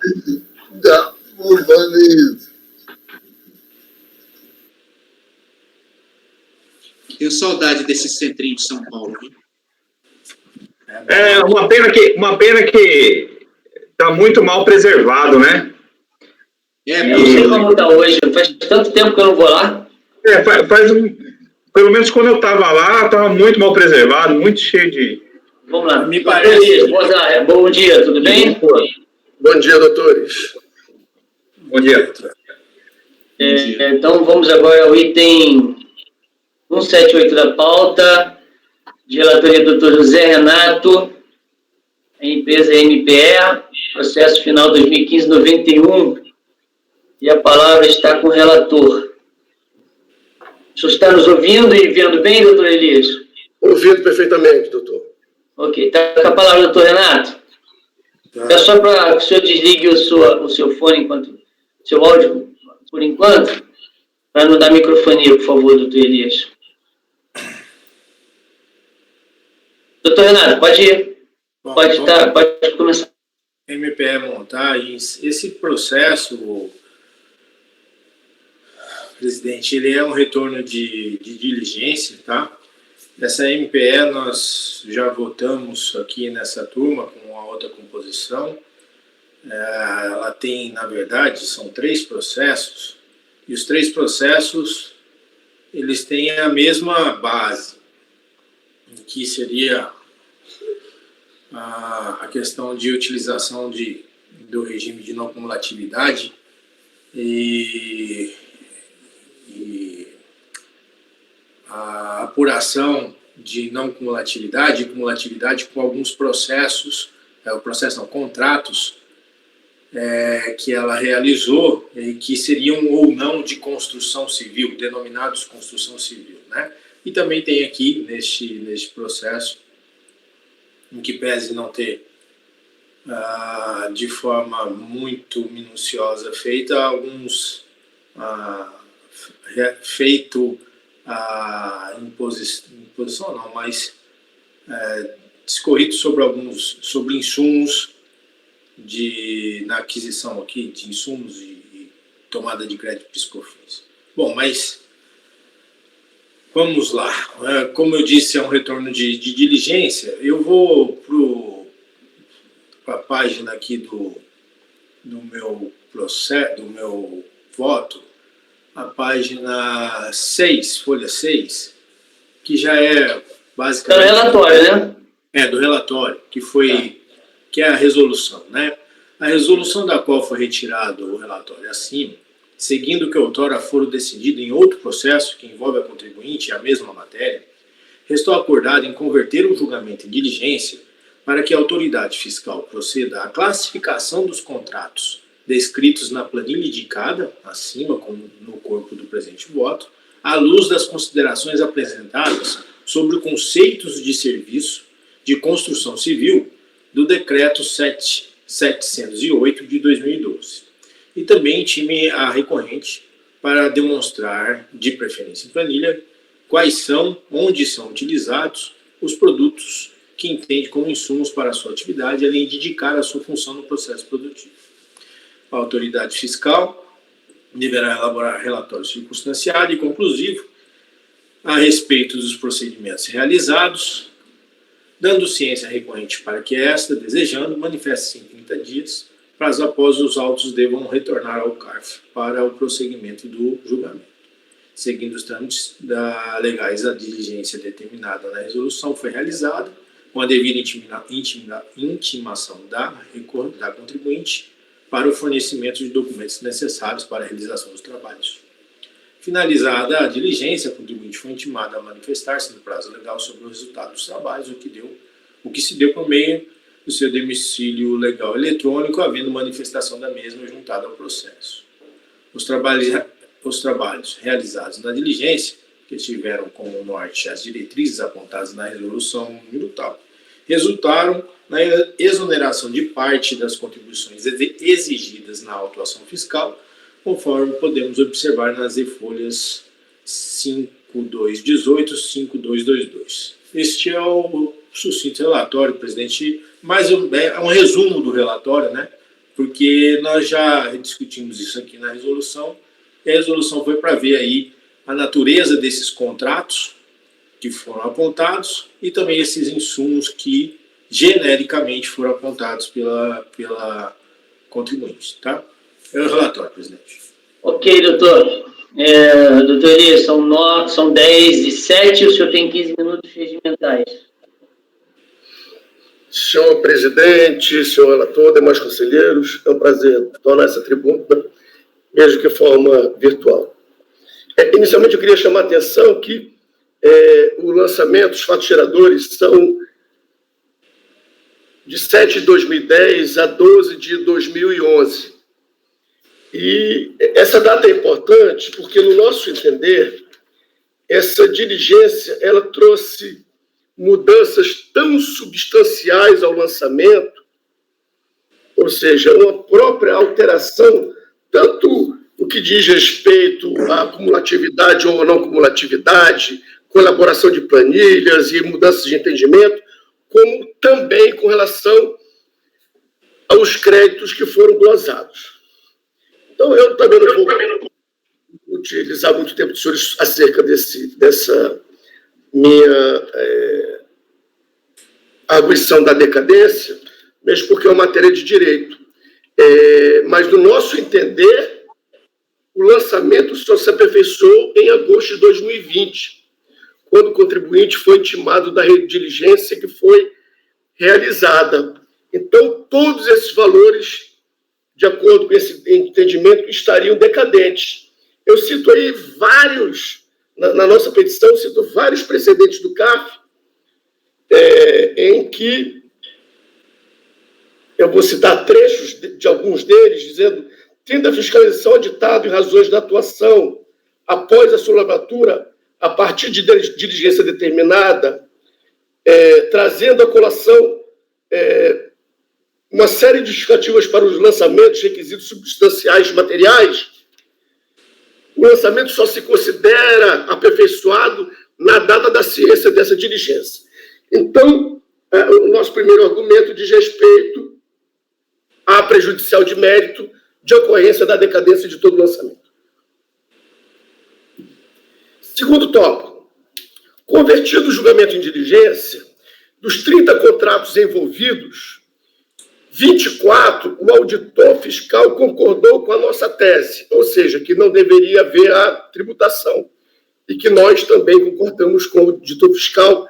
Vou fazer isso. Tenho saudade desse centrinho de São Paulo, viu? Uma pena que tá muito mal preservado, né? Eu não sei como está hoje, faz tanto tempo que eu não vou lá. Pelo menos quando eu estava lá, estava muito mal preservado, muito cheio de... Vamos lá. Me parece... Bom dia, tudo bem? Bom dia, doutores. Bom dia. Então, vamos agora ao item 178 da pauta, de relatoria do Dr. José Renato, a empresa MPE, processo final 2015-91, e a palavra está com o relator. O senhor está nos ouvindo e vendo bem, doutor Elias? Ouvindo perfeitamente, doutor. Ok, está com a palavra, doutor Renato. É só para que o senhor desligue o seu fone, seu áudio, por enquanto, para não dar microfonia, por favor, doutor Elias. Doutor Renato, pode ir. Pode começar. MPE Montagens, esse processo, presidente, ele é um retorno de diligência, tá? Essa MPE nós já votamos aqui nessa turma com a outra composição. Ela tem, na verdade, são 3 processos, e os 3 processos, eles têm a mesma base, que seria a questão de utilização do regime de não cumulatividade e a apuração de não cumulatividade e cumulatividade com alguns processos, contratos que ela realizou e que seriam ou não de construção civil, denominados construção civil, né? E também tem aqui, neste processo, em que pese não ter de forma muito minuciosa feita, feito a imposição não, mas discorrido sobre insumos na aquisição aqui de insumos e tomada de crédito PIS/COFINS. Bom, mas vamos lá. Como eu disse, é um retorno de diligência. Eu vou para a página aqui do meu processo, do meu voto, a página 6, folha 6, que já é basicamente... Do relatório, né? Do relatório, que é a resolução, né? A resolução da qual foi retirado o relatório acima, seguindo o que outrora fora decidido em outro processo que envolve a contribuinte e a mesma matéria, restou acordado em converter o julgamento em diligência para que a autoridade fiscal proceda à classificação dos contratos descritos na planilha indicada, acima, como no corpo do presente voto, à luz das considerações apresentadas sobre os conceitos de serviço de construção civil do Decreto 708 de 2012. E também time a recorrente para demonstrar, de preferência em planilha, onde são utilizados os produtos que entende como insumos para a sua atividade, além de indicar a sua função no processo produtivo. A autoridade fiscal deverá elaborar relatório circunstanciado e conclusivo a respeito dos procedimentos realizados, dando ciência recorrente para que esta, desejando, manifeste-se em 30 dias, prazo após os autos devam retornar ao CARF para o prosseguimento do julgamento. Seguindo os trâmites legais, a diligência determinada na resolução foi realizada com a devida intimação da contribuinte para o fornecimento de documentos necessários para a realização dos trabalhos. Finalizada a diligência, a contribuinte foi intimada a manifestar-se no prazo legal sobre o resultado dos trabalhos, o que se deu por meio do seu domicílio legal eletrônico, havendo manifestação da mesma juntada ao processo. Os trabalhos realizados na diligência, que tiveram como norte as diretrizes apontadas na resolução número tal, resultaram na exoneração de parte das contribuições exigidas na autuação fiscal, conforme podemos observar nas e-folhas 5218 e 5222. Este é o sucinto relatório, presidente, mas é um resumo do relatório, né? Porque nós já discutimos isso aqui na resolução, e a resolução foi para ver aí a natureza desses contratos que foram apontados e também esses insumos que genericamente foram apontados pela contribuinte, tá? É o relatório, presidente. Ok, doutor. Doutor Elias, são 10 e 7, o senhor tem 15 minutos regimentais. Senhor presidente, senhor relator, demais conselheiros, é um prazer tornar essa tribuna, mesmo que de forma virtual. Inicialmente, eu queria chamar a atenção que o lançamento, os fatos geradores, são de 7 de 2010 a 12 de 2011. E essa data é importante porque, no nosso entender, essa diligência ela trouxe mudanças tão substanciais ao lançamento, ou seja, uma própria alteração, tanto o que diz respeito à cumulatividade ou não cumulatividade, colaboração de planilhas e mudanças de entendimento, como também com relação aos créditos que foram glosados. Então, eu também não vou utilizar muito tempo dos senhores acerca dessa minha arguição da decadência, mesmo porque é uma matéria de direito. Mas, no nosso entender, o lançamento só se aperfeiçoou em agosto de 2020, quando o contribuinte foi intimado da diligência que foi realizada. Então, todos esses valores, de acordo com esse entendimento, estariam decadentes. Eu cito aí vários, na nossa petição, eu cito vários precedentes do CARF, em que eu vou citar trechos de alguns deles, dizendo: tendo a fiscalização auditado em razões da atuação após a solavatura, a partir de diligência determinada, trazendo a colação uma série de justificativas para os lançamentos, requisitos substanciais materiais, o lançamento só se considera aperfeiçoado na data da ciência dessa diligência. Então, o nosso primeiro argumento diz respeito à prejudicial de mérito de ocorrência da decadência de todo lançamento. Segundo tópico, convertido o julgamento em diligência, dos 30 contratos envolvidos, 24, o auditor fiscal concordou com a nossa tese, ou seja, que não deveria haver a tributação, e que nós também concordamos com o auditor fiscal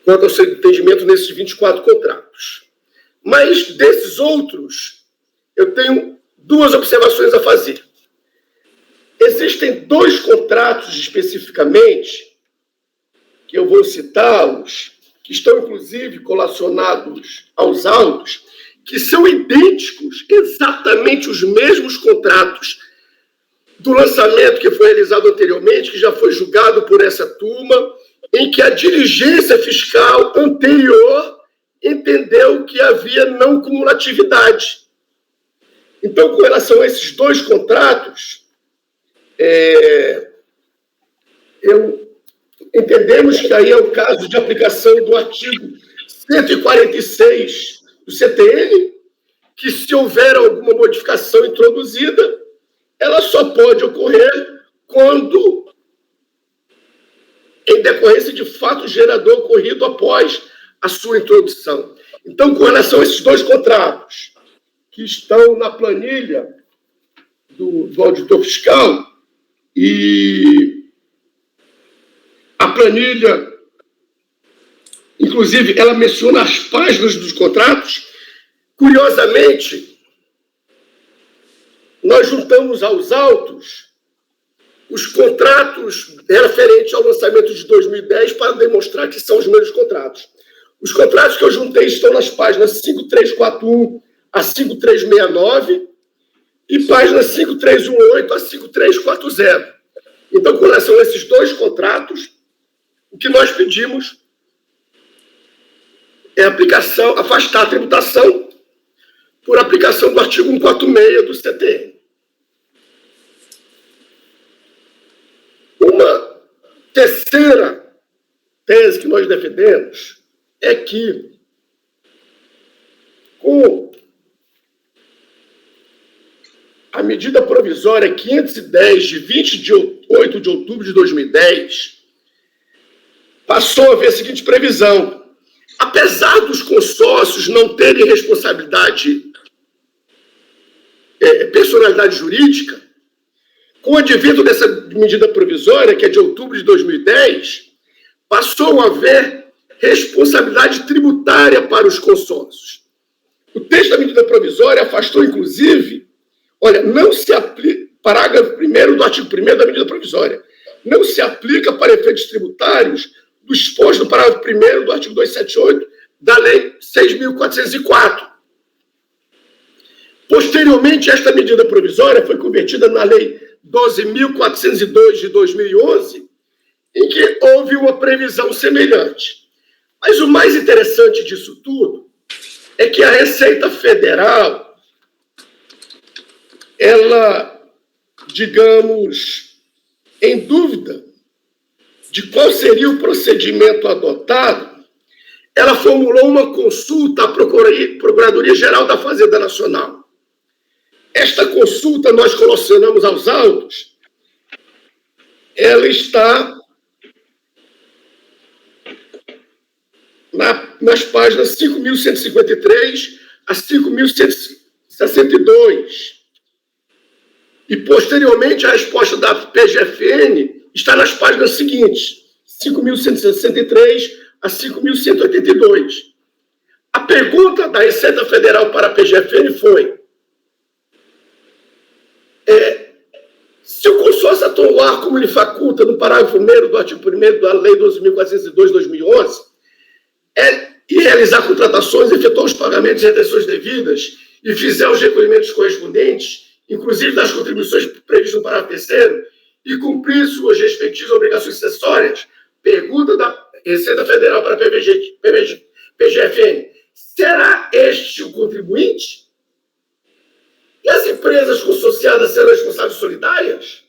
quanto ao seu entendimento nesses 24 contratos. Mas desses outros, eu tenho duas observações a fazer. Existem 2 contratos especificamente, que eu vou citá-los, que estão, inclusive, colacionados aos autos, que são idênticos, exatamente os mesmos contratos do lançamento que foi realizado anteriormente, que já foi julgado por essa turma, em que a diligência fiscal anterior entendeu que havia não cumulatividade. Então, com relação a esses 2 contratos, entendemos que aí é o caso de aplicação do artigo 146 do CTN, que se houver alguma modificação introduzida, ela só pode ocorrer quando, em decorrência de fato gerador ocorrido após a sua introdução. Então, com relação a esses 2 contratos, que estão na planilha do auditor fiscal, e a planilha, inclusive, ela menciona as páginas dos contratos. Curiosamente, nós juntamos aos autos os contratos referentes ao lançamento de 2010 para demonstrar que são os mesmos contratos. Os contratos que eu juntei estão nas páginas 5341 a 5369 e páginas 5318 a 5340. Então, com relação a esses 2 contratos, o que nós pedimos é afastar a tributação por aplicação do artigo 146 do CTN. Uma terceira tese que nós defendemos é que, com a medida provisória 510, de 28 de outubro de 2010, passou a haver a seguinte previsão. Apesar dos consórcios não terem personalidade jurídica, com o advento dessa medida provisória, que é de outubro de 2010, passou a haver responsabilidade tributária para os consórcios. O texto da medida provisória afastou, inclusive, não se aplica, parágrafo 1º do artigo 1º da medida provisória, não se aplica para efeitos tributários do exposto no parágrafo 1º do artigo 278 da Lei 6.404. Posteriormente, esta medida provisória foi convertida na Lei 12.402 de 2011, em que houve uma previsão semelhante. Mas o mais interessante disso tudo é que a Receita Federal, ela, digamos, em dúvida de qual seria o procedimento adotado, ela formulou uma consulta à Procuradoria-Geral da Fazenda Nacional. Esta consulta, nós colacionamos aos autos, ela está nas páginas 5.153 a 5.162. E, posteriormente, a resposta da PGFN está nas páginas seguintes, 5.163 a 5.182. A pergunta da Receita Federal para a PGFN foi: se o consórcio atuar como lhe faculta no parágrafo 1º do artigo 1º da Lei 12.402 de 2011, e realizar contratações, efetuar os pagamentos e retenções devidas e fizer os recolhimentos correspondentes, inclusive das contribuições previstas no parágrafo 3º, e cumprir suas respectivas obrigações acessórias, pergunta da Receita Federal para a PGFN, será este o contribuinte? E as empresas consociadas serão responsáveis solidárias?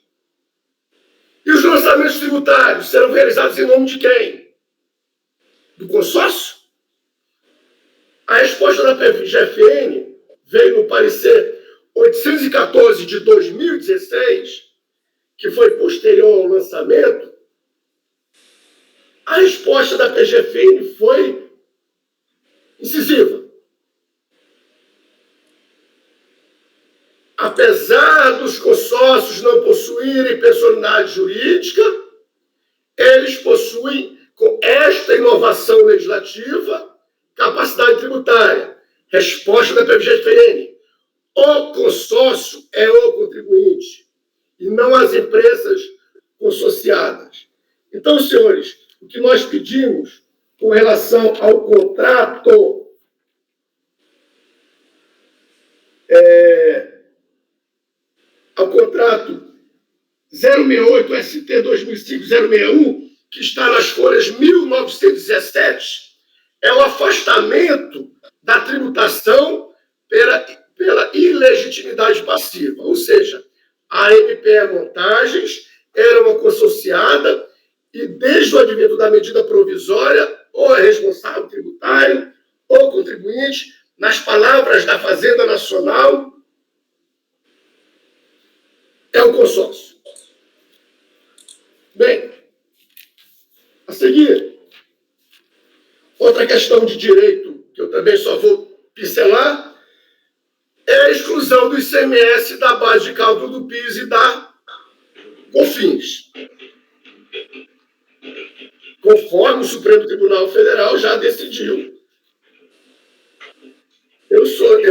E os lançamentos tributários serão realizados em nome de quem? Do consórcio? A resposta da PGFN veio no parecer 814 de 2016, que foi posterior ao lançamento. A resposta da PGFN foi incisiva. Apesar dos consórcios não possuírem personalidade jurídica, eles possuem, com esta inovação legislativa, capacidade tributária. Resposta da PGFN: o consórcio é o contribuinte, e não as empresas consociadas. Então, senhores, o que nós pedimos com relação ao contrato ao contrato 068 ST 2005-061, que está nas folhas 1917, é o afastamento da tributação pela ilegitimidade passiva. Ou seja, a MPE Montagens era uma consociada e, desde o advento da medida provisória, ou é responsável tributário ou contribuinte, nas palavras da Fazenda Nacional, é o consórcio. Bem, a seguir, outra questão de direito, que eu também só vou pincelar, é a exclusão do ICMS da base de cálculo do PIS e da COFINS, conforme o Supremo Tribunal Federal já decidiu. Eu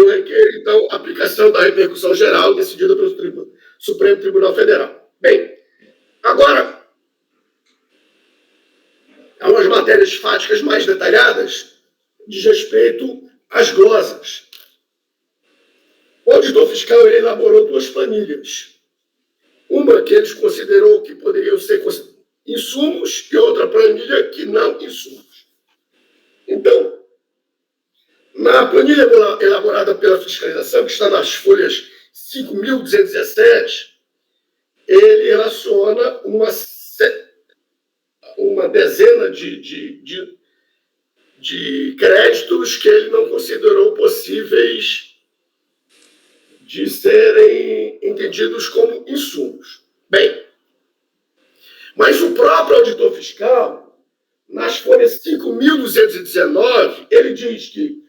requeiro, então, a aplicação da repercussão geral decidida pelo Supremo Tribunal Federal. Bem, agora, há umas matérias fáticas mais detalhadas diz respeito às glosas. O auditor fiscal ele elaborou duas planilhas. Uma que eles considerou que poderiam ser insumos e outra planilha que não insumos. Então, na planilha elaborada pela fiscalização, que está nas folhas 5.217, ele relaciona uma dezena de créditos que ele não considerou possíveis de serem entendidos como insumos. Bem, mas o próprio auditor fiscal, nas folhas 5.219, ele diz que,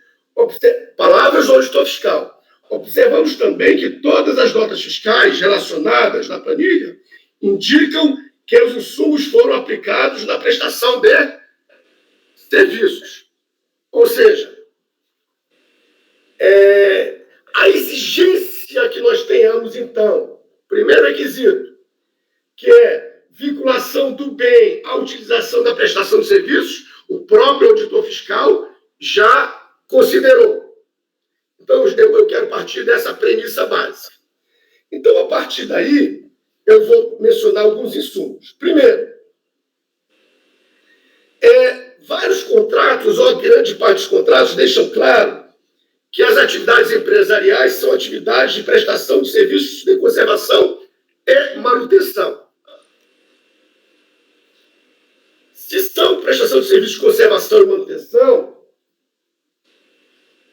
palavras do auditor fiscal, observamos também que todas as notas fiscais relacionadas na planilha indicam que os insumos foram aplicados na prestação de serviços. Ou seja, a exigência que nós tenhamos, então, primeiro requisito, que é vinculação do bem à utilização da prestação de serviços, o próprio auditor fiscal já considerou. Então, eu quero partir dessa premissa básica. Então, a partir daí, eu vou mencionar alguns insumos. Primeiro, vários contratos, ou grande parte dos contratos, deixam claro que as atividades empresariais são atividades de prestação de serviços de conservação e manutenção. Se são prestação de serviços de conservação e manutenção,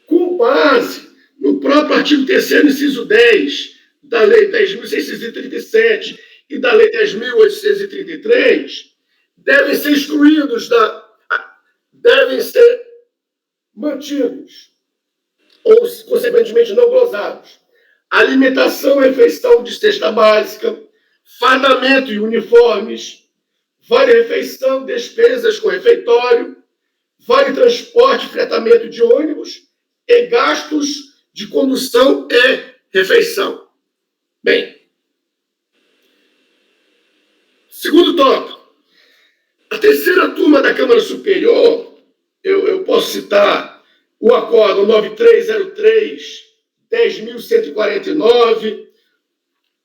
com base no próprio artigo 3º, inciso 10, da Lei 10.637 e da Lei 10.833, devem ser excluídos, devem ser mantidos, ou, consequentemente, não gozados. Alimentação e refeição de cesta básica, fardamento e uniformes, vale-refeição, despesas com refeitório, vale-transporte e fretamento de ônibus e gastos de condução e refeição. Bem, segundo tópico, a terceira turma da Câmara Superior, eu posso citar o acórdão 9303, 10.149,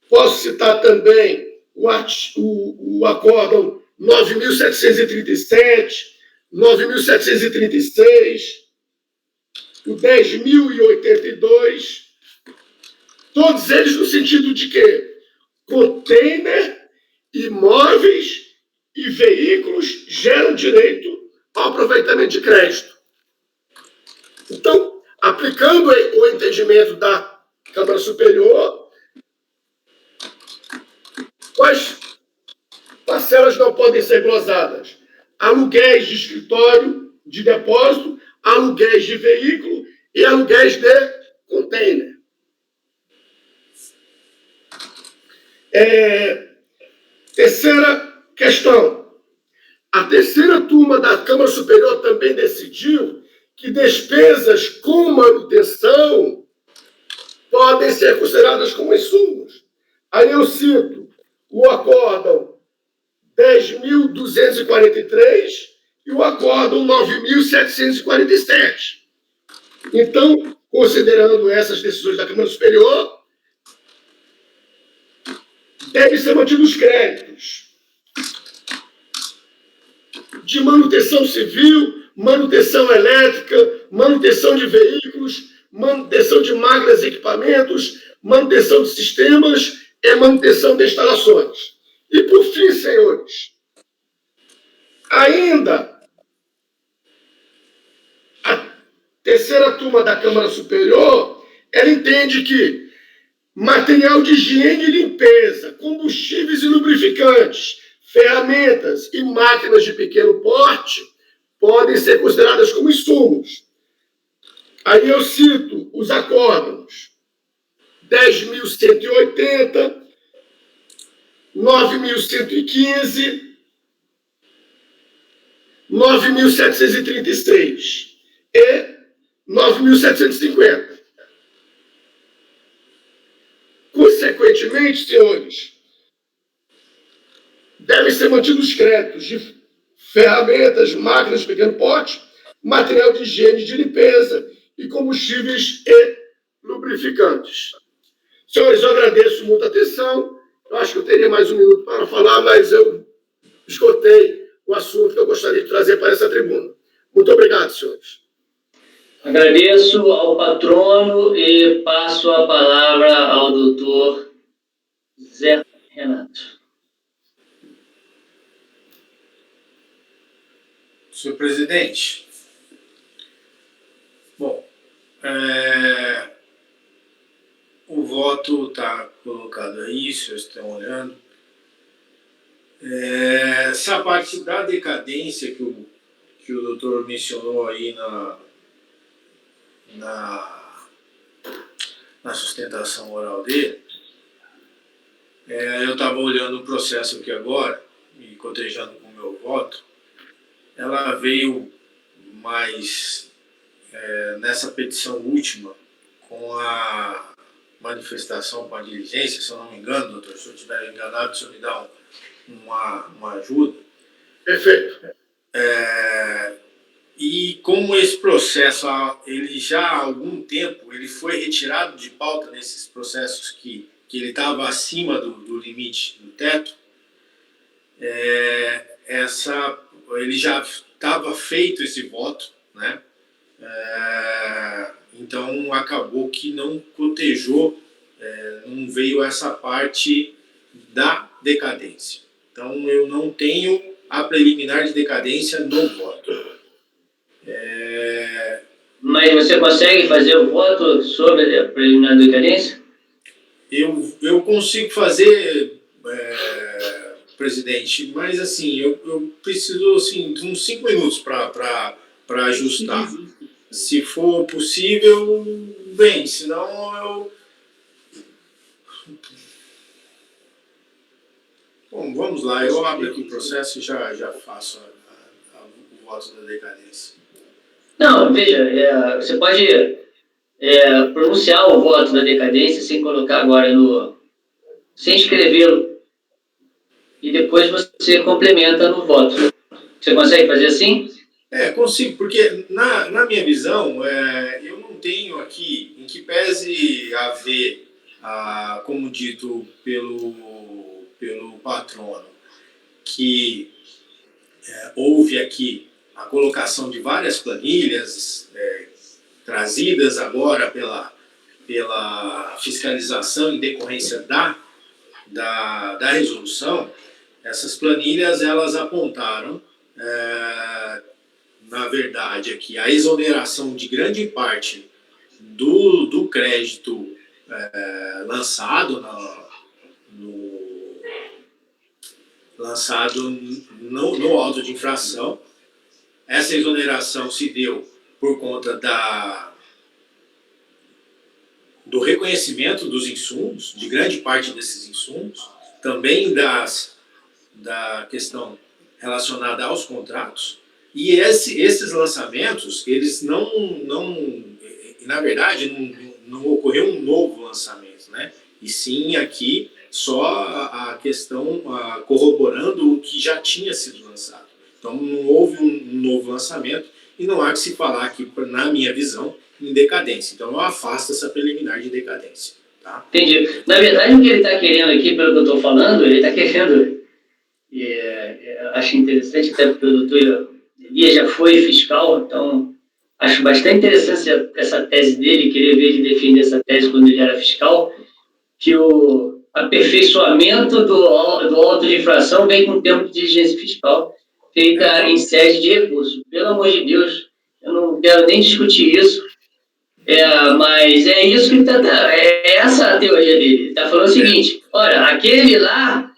posso citar também o acórdão 9.737, 9.736, o 10.082, todos eles no sentido de que container, imóveis e veículos geram direito ao aproveitamento de crédito. Então, aplicando o entendimento da Câmara Superior, quais parcelas não podem ser glosadas? Aluguéis de escritório, de depósito, aluguéis de veículo e aluguéis de container. Terceira questão. A terceira turma da Câmara Superior também decidiu que despesas com manutenção podem ser consideradas como insumos. Aí eu cito o acórdão 10.243 e o acórdão 9.747. Então, considerando essas decisões da Câmara Superior, devem ser mantidos créditos de manutenção civil, manutenção elétrica, manutenção de veículos, manutenção de máquinas e equipamentos, manutenção de sistemas e manutenção de instalações. E, por fim, senhores, ainda a terceira turma da Câmara Superior, ela entende que material de higiene e limpeza, combustíveis e lubrificantes, ferramentas e máquinas de pequeno porte podem ser consideradas como insumos. Aí eu cito os acórdãos 10.180, 9.115, 9.736 e 9.750. Consequentemente, senhores, devem ser mantidos créditos de ferramentas, máquinas de pequeno porte, material de higiene e de limpeza e combustíveis e lubrificantes. Senhores, eu agradeço muito a atenção. Eu acho que eu teria mais um minuto para falar, mas eu esgotei o assunto que eu gostaria de trazer para essa tribuna. Muito obrigado, senhores. Agradeço ao patrono e passo a palavra ao doutor Zé Renato. Senhor presidente, bom, o voto está colocado aí, se vocês estão olhando. Essa parte da decadência que o doutor mencionou aí na sustentação oral dele, eu estava olhando o processo aqui agora e cotejando com o meu voto. Ela veio mais nessa petição última, com a manifestação, com a diligência, se eu não me engano, doutor, se eu estiver enganado, o senhor me dá uma ajuda. Perfeito. E como esse processo, ele já há algum tempo, ele foi retirado de pauta nesses processos que ele estava acima do limite do teto, ele já estava feito esse voto, né? Então acabou que não cotejou, não veio essa parte da decadência. Então eu não tenho a preliminar de decadência no voto. Mas você consegue fazer o voto sobre a preliminar de decadência? Eu consigo fazer, presidente, mas assim, eu preciso assim, de uns 5 minutos para ajustar. Se for possível, bem, senão eu... Bom, vamos lá, eu abro aqui o processo e já faço o voto da decadência. Não, veja, você pode pronunciar o voto da decadência sem colocar agora sem escrevê-lo. E depois você complementa no voto. Você consegue fazer assim? Consigo, porque na minha visão, eu não tenho aqui, em que pese haver, como dito pelo patrono, que houve aqui a colocação de várias planilhas, trazidas agora pela fiscalização em decorrência da resolução, essas planilhas elas apontaram, na verdade, aqui a exoneração de grande parte do crédito lançado no auto de infração. Essa exoneração se deu por conta do reconhecimento dos insumos, de grande parte desses insumos, também da questão relacionada aos contratos. E esses lançamentos, eles na verdade, não ocorreu um novo lançamento, né? E sim aqui só a questão corroborando o que já tinha sido lançado. Então não houve um novo lançamento e não há que se falar aqui, na minha visão, em decadência. Então eu afasto essa preliminar de decadência. Tá? Entendi. Na verdade, o que ele está querendo aqui, pelo que eu estou falando, ele está querendo, acho interessante, até porque o doutor Elias já foi fiscal, então acho bastante interessante essa tese dele, querer ver ele defender essa tese quando ele era fiscal, que o aperfeiçoamento do auto de infração vem com o termo de diligência fiscal feita em sede de recurso. Pelo amor de Deus, eu não quero nem discutir isso, mas é isso que essa a teoria dele. Ele está falando o seguinte: olha, aquele lá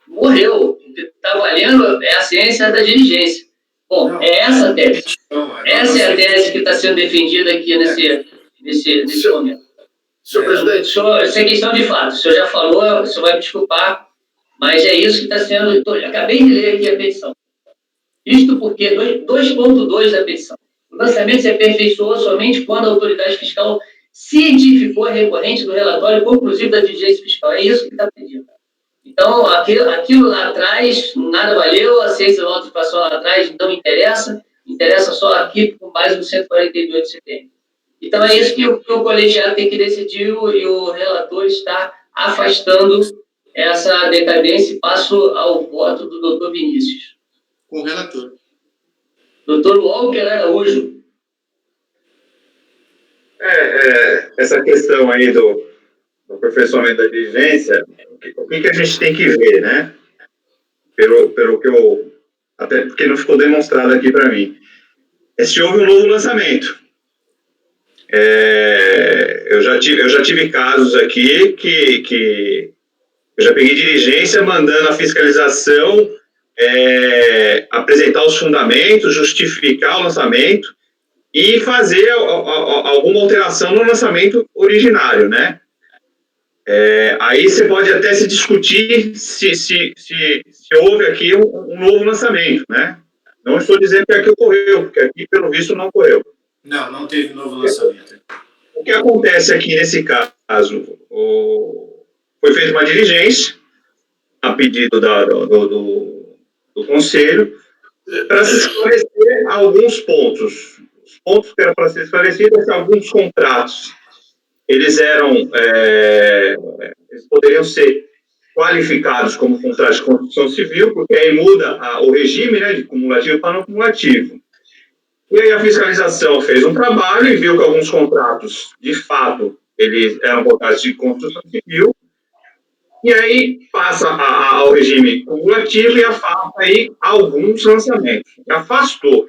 morreu, o que está valendo é a ciência da diligência. Bom, é essa a tese. Essa é a tese que está sendo defendida aqui nesse momento. Senhor presidente. Essa é questão de fato. O senhor já falou, o senhor vai me desculpar, mas é isso que está sendo. Acabei de ler aqui a petição. Isto porque 2.2 da petição. O lançamento se aperfeiçoou somente quando a autoridade fiscal cientificou a recorrente do relatório conclusivo da diligência fiscal. É isso que está pedindo. Então, aquilo lá atrás nada valeu, a ciência da autoinfração lá atrás não interessa só aqui com base no 148 de CPM. Então, é isso que o colegiado tem que decidir e o relator está afastando essa decadência e passo ao voto do doutor Vinícius. Com o relator. Doutor Walker Araújo. Essa questão aí do aperfeiçoamento da diligência, o que a gente tem que ver, né? Pelo que eu... Até porque não ficou demonstrado aqui para mim. Se houve um novo lançamento. Eu já tive casos aqui que eu já peguei diligência mandando a fiscalização apresentar os fundamentos, justificar o lançamento e fazer alguma alteração no lançamento originário, né? Aí você pode até se discutir se houve aqui um novo lançamento, né? Não estou dizendo que aqui ocorreu, porque aqui, pelo visto, não ocorreu. Não teve novo lançamento. O que acontece aqui nesse caso? Foi feita uma diligência a pedido do Conselho para se esclarecer alguns pontos. Os pontos que eram para ser esclarecidos é que alguns contratos eles poderiam ser qualificados como contratos de construção civil, porque aí muda o regime, né, de cumulativo para não cumulativo. E aí a fiscalização fez um trabalho e viu que alguns contratos, de fato, eles eram contratos de construção civil, e aí passa ao regime cumulativo e afasta aí alguns lançamentos. Afastou.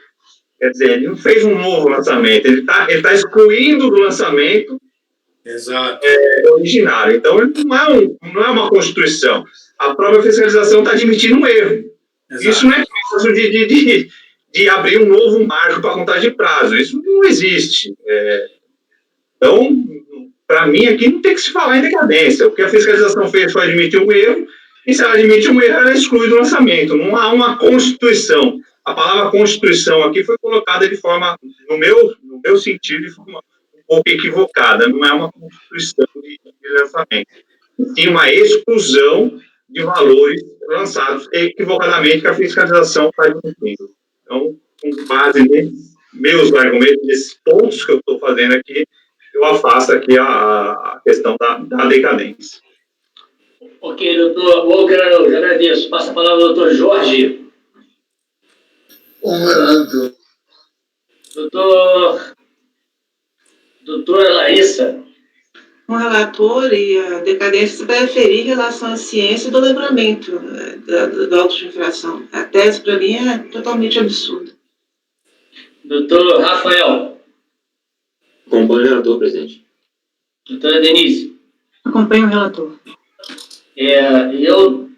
Quer dizer, ele não fez um novo lançamento, ele tá excluindo do lançamento originário. Então, ele não é uma constituição. A própria fiscalização está admitindo um erro. Exato. Isso não é caso de abrir um novo marco para contagem de prazo. Isso não existe. Então, para mim, aqui não tem que se falar em decadência. O que a fiscalização fez foi admitir um erro, e se ela admite um erro, ela exclui do lançamento. Não há uma constituição. A palavra constituição aqui foi colocada de forma, no meu sentido, de forma um pouco equivocada. Não é uma constituição de lançamento. Tem uma exclusão de valores lançados equivocadamente que a fiscalização está admitindo. Então, com base nesses meus argumentos, nesses pontos que eu estou fazendo aqui, eu afasto aqui a questão da decadência. Ok, doutor Walker Araújo, agradeço. Passa a palavra ao doutor Jorge. Obrigado. Doutor Doutora Larissa. O relator e a decadência se prefere em relação à ciência do livramento do auto de infração. A tese, para mim, é totalmente absurda. Doutor Rafael. Acompanho o relator, presidente. Doutora Denise. Acompanho o relator. Eu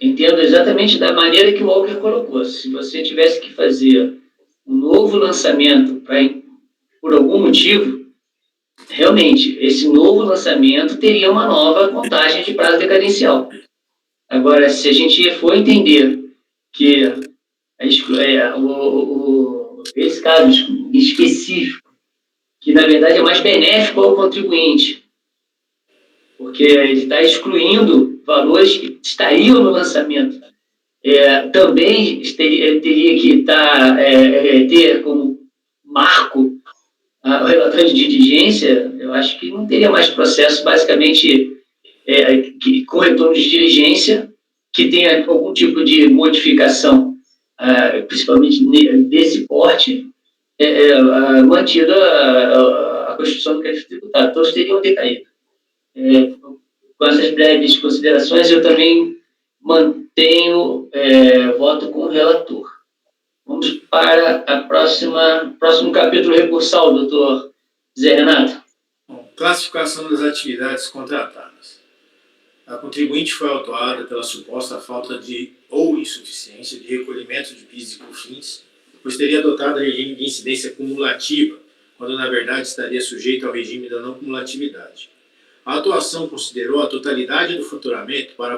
entendo exatamente da maneira que o Walker colocou. Se você tivesse que fazer um novo lançamento por algum motivo, realmente, esse novo lançamento teria uma nova contagem de prazo decadencial. Agora, se a gente for entender que esse caso específico, que na verdade é mais benéfico ao contribuinte, porque ele está excluindo valores que estariam no lançamento, também teria que ter como marco o relatório de diligência. Eu acho que não teria mais processo, basicamente, com retorno de diligência, que tenha algum tipo de modificação, principalmente desse porte, mantida a Constituição do crédito tributário. Todos teriam decaído. Com essas breves considerações, eu também mantenho voto com o relator. Vamos para próximo capítulo recursal, doutor Zé Renato. Bom, classificação das atividades contratadas. A contribuinte foi autuada pela suposta falta ou insuficiência de recolhimento de PIS e COFINS, pois teria adotado regime de incidência cumulativa, quando na verdade estaria sujeito ao regime da não cumulatividade. A atuação considerou a totalidade do faturamento para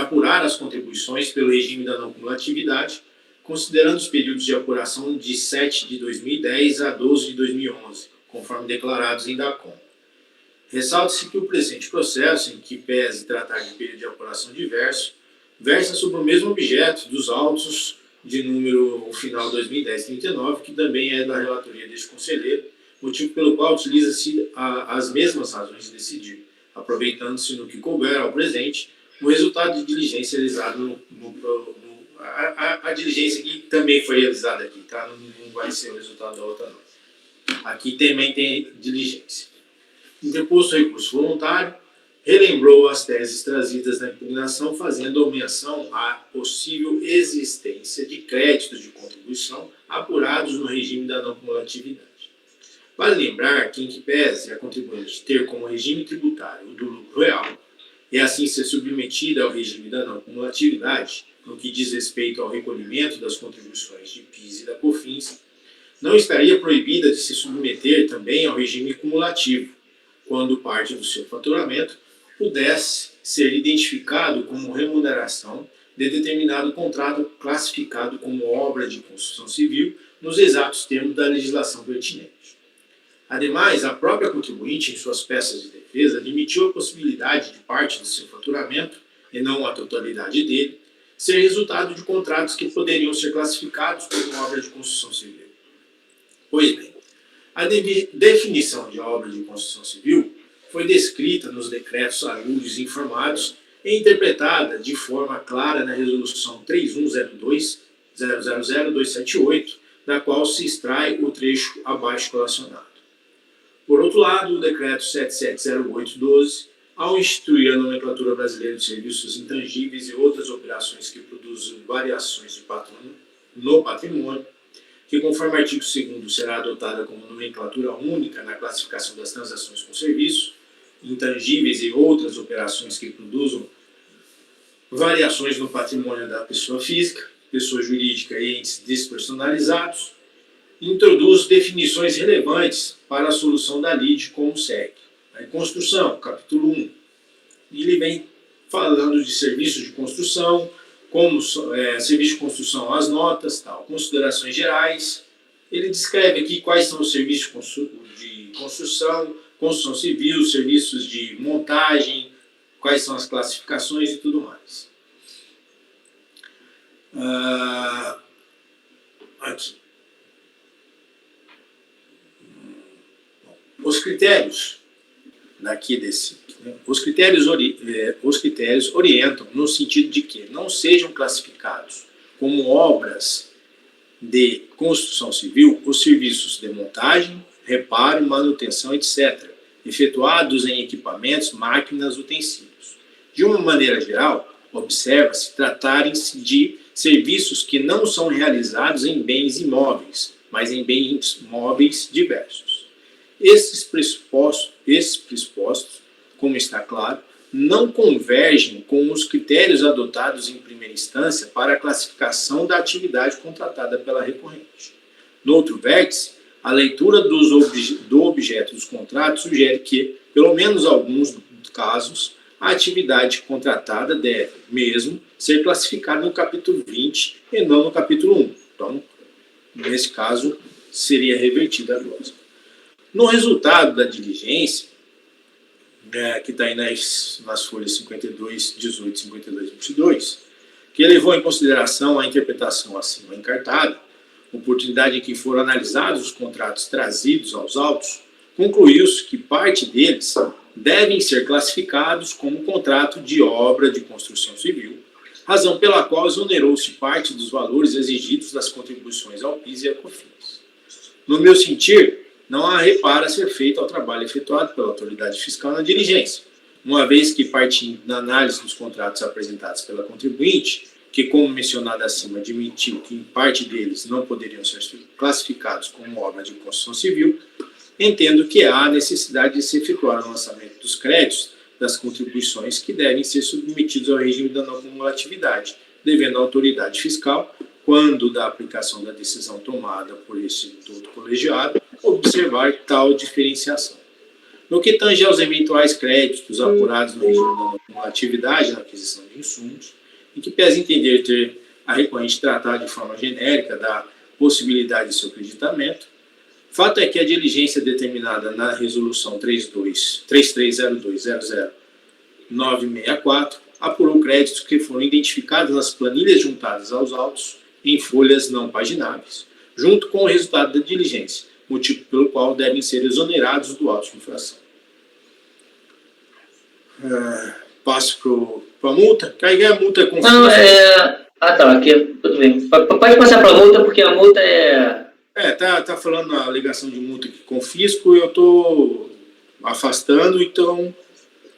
apurar as contribuições pelo regime da não cumulatividade, considerando os períodos de apuração de 7 de 2010 a 12 de 2011, conforme declarados em DACOM. Ressalta-se que o presente processo, em que pese tratar de período de apuração diverso, versa sobre o mesmo objeto dos autos de número final 2010-39, que também é da relatoria deste conselheiro, motivo pelo qual utiliza-se as mesmas razões de decidir, aproveitando-se no que couber ao presente o resultado de diligência realizado a diligência que também foi realizada aqui, tá? Não vai ser o resultado da outra, não. Aqui também tem diligência. Interposto recurso voluntário, relembrou as teses trazidas na impugnação, fazendo menção à possível existência de créditos de contribuição apurados no regime da não cumulatividade. Vale lembrar que, em que pese a contribuinte ter como regime tributário o do lucro real, e assim ser submetida ao regime da não cumulatividade, no que diz respeito ao recolhimento das contribuições de PIS e da COFINS, não estaria proibida de se submeter também ao regime cumulativo, quando parte do seu faturamento pudesse ser identificado como remuneração de determinado contrato classificado como obra de construção civil nos exatos termos da legislação pertinente. Ademais, a própria contribuinte, em suas peças de defesa, admitiu a possibilidade de parte do seu faturamento, e não a totalidade dele, ser resultado de contratos que poderiam ser classificados como obra de construção civil. Pois bem, a definição de obra de construção civil foi descrita nos decretos alúdios informados e interpretada de forma clara na Resolução 3102-000-278, da qual se extrai o trecho abaixo colacionado. Por outro lado, o Decreto 7708-12, ao instituir a nomenclatura brasileira de serviços intangíveis e outras operações que produzem variações de no patrimônio, que conforme artigo 2º será adotada como nomenclatura única na classificação das transações com serviços intangíveis e outras operações que produzam variações no patrimônio da pessoa física, pessoa jurídica e entes despersonalizados, introduz definições relevantes para a solução da lide como segue. A construção, capítulo 1, ele vem falando de serviços de construção, como serviço de construção, as notas, tal, considerações gerais. Ele descreve aqui quais são os serviços de construção, construção civil, serviços de montagem, quais são as classificações e tudo mais. Aqui. Os critérios os critérios orientam no sentido de que não sejam classificados como obras de construção civil os serviços de montagem, reparo, manutenção, etc., efetuados em equipamentos, máquinas, utensílios. De uma maneira geral, observa-se tratarem-se de serviços que não são realizados em bens imóveis, mas em bens móveis diversos. Esses pressupostos, como está claro, não convergem com os critérios adotados em primeira instância para a classificação da atividade contratada pela recorrente. No outro vértice, a leitura do objeto dos contratos sugere que, pelo menos alguns casos, a atividade contratada deve, mesmo, ser classificada no capítulo 20 e não no capítulo 1. Então, nesse caso, seria revertida a glosa. No resultado da diligência, que está aí nas folhas 52, 18, 52 e 22, que levou em consideração a interpretação acima encartada, oportunidade em que foram analisados os contratos trazidos aos autos, concluiu-se que parte deles devem ser classificados como contrato de obra de construção civil, razão pela qual exonerou-se parte dos valores exigidos das contribuições ao PIS e à COFINS. No meu sentir, não há reparo a ser feito ao trabalho efetuado pela autoridade fiscal na diligência, uma vez que, partindo da análise dos contratos apresentados pela contribuinte, que, como mencionado acima, admitiu que em parte deles não poderiam ser classificados como obra de construção civil, entendo que há necessidade de se efetuar o lançamento dos créditos das contribuições que devem ser submetidos ao regime da não cumulatividade, devendo a autoridade fiscal, quando da aplicação da decisão tomada por esse todo colegiado, observar tal diferenciação. No que tange aos eventuais créditos apurados no regime da não cumulatividade na aquisição de insumos, em que pese entender ter a recorrente tratado de forma genérica da possibilidade de seu acreditamento, fato é que a diligência determinada na resolução 3302000964 apurou créditos que foram identificados nas planilhas juntadas aos autos em folhas não pagináveis, junto com o resultado da diligência, motivo pelo qual devem ser exonerados do auto de infração. Passo para a multa. Aí a multa é confusa. Não, tá, aqui, tudo bem. Pode passar para a multa, porque a multa é... Tá falando a alegação de multa que confisco, eu estou afastando, então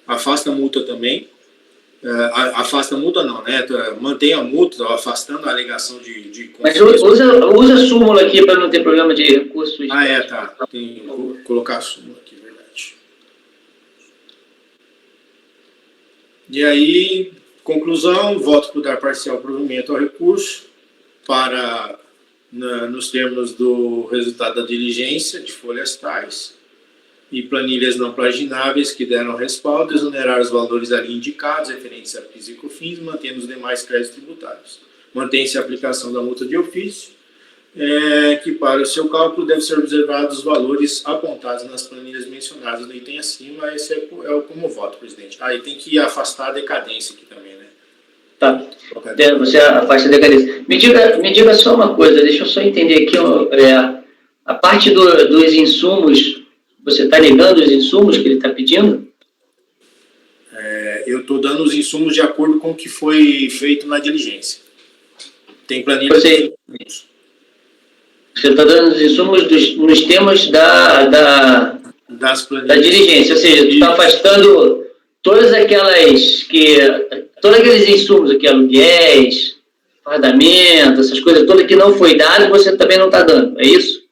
afasta a multa também. Afasta a multa não, né? Mantém a multa, afastando a alegação de confisco. Mas usa a súmula aqui para não ter problema de recurso. Tá. Vou colocar a súmula aqui, verdade. E aí, conclusão, voto por dar parcial provimento ao recurso para... nos termos do resultado da diligência de folhas tais e planilhas não pagináveis que deram respaldo, exonerar os valores ali indicados referentes a PIS e COFINS, mantendo os demais créditos tributários. Mantém-se a aplicação da multa de ofício, que para o seu cálculo deve ser observados os valores apontados nas planilhas mencionadas no item acima. Esse é como voto, presidente. E tem que afastar a decadência aqui também, né? Tá. Você afasta a decadência. Me diga só uma coisa, deixa eu só entender aqui, a parte dos insumos, você está negando os insumos que ele está pedindo? Eu estou dando os insumos de acordo com o que foi feito na diligência. Tem planilha... Você está dando os insumos nos termos da diligência, ou seja, tu está afastando todos aqueles insumos aqui, aluguéis, fardamento, essas coisas todas que não foi dado, você também não está dando, é isso?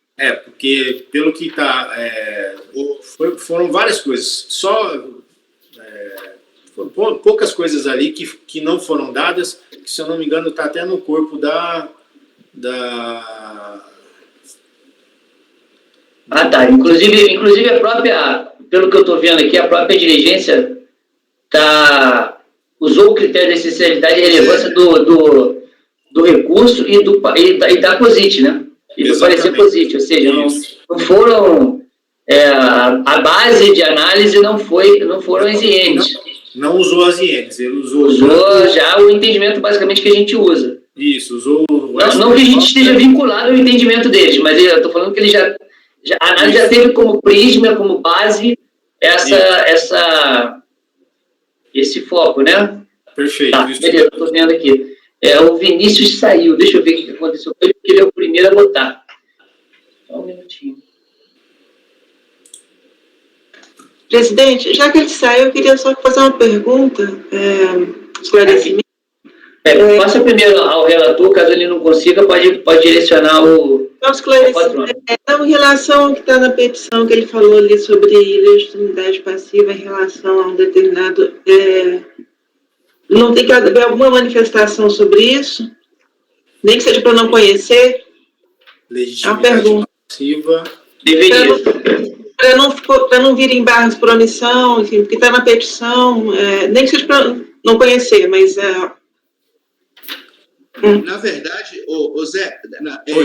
Porque pelo que está... foram várias coisas, poucas coisas ali que não foram dadas, que, se eu não me engano, está até no corpo da... Tá. Inclusive a própria, pelo que eu estou vendo aqui, a própria diligência usou o critério de essencialidade e relevância do recurso e da POSIT, né? E do parecer POSIT, ou seja, não foram... a base de análise não foram as ienes. Não usou as ienes, ele usou já o entendimento basicamente que a gente usa. Isso, usou... Não que a gente esteja vinculado ao entendimento deles, mas eu estou falando que ele a análise já teve como prisma, como base, esse foco, né? Perfeito. Tá, beleza, estou vendo aqui. O Vinícius saiu. Deixa eu ver o que aconteceu com ele, porque ele é o primeiro a votar. Só um minutinho. Presidente, já que ele saiu, eu queria só fazer uma pergunta, esclarecimento. Passa primeiro ao relator, caso ele não consiga, pode direcionar o patrão. Em relação ao que está na petição, que ele falou ali sobre ilegitimidade passiva em relação a um determinado... não tem que haver alguma manifestação sobre isso? Nem que seja para não conhecer? Legitimidade passiva... Deveria. Para não vir embargos por omissão, enfim, porque está na petição, nem que seja para não conhecer, mas... Na verdade, Zé,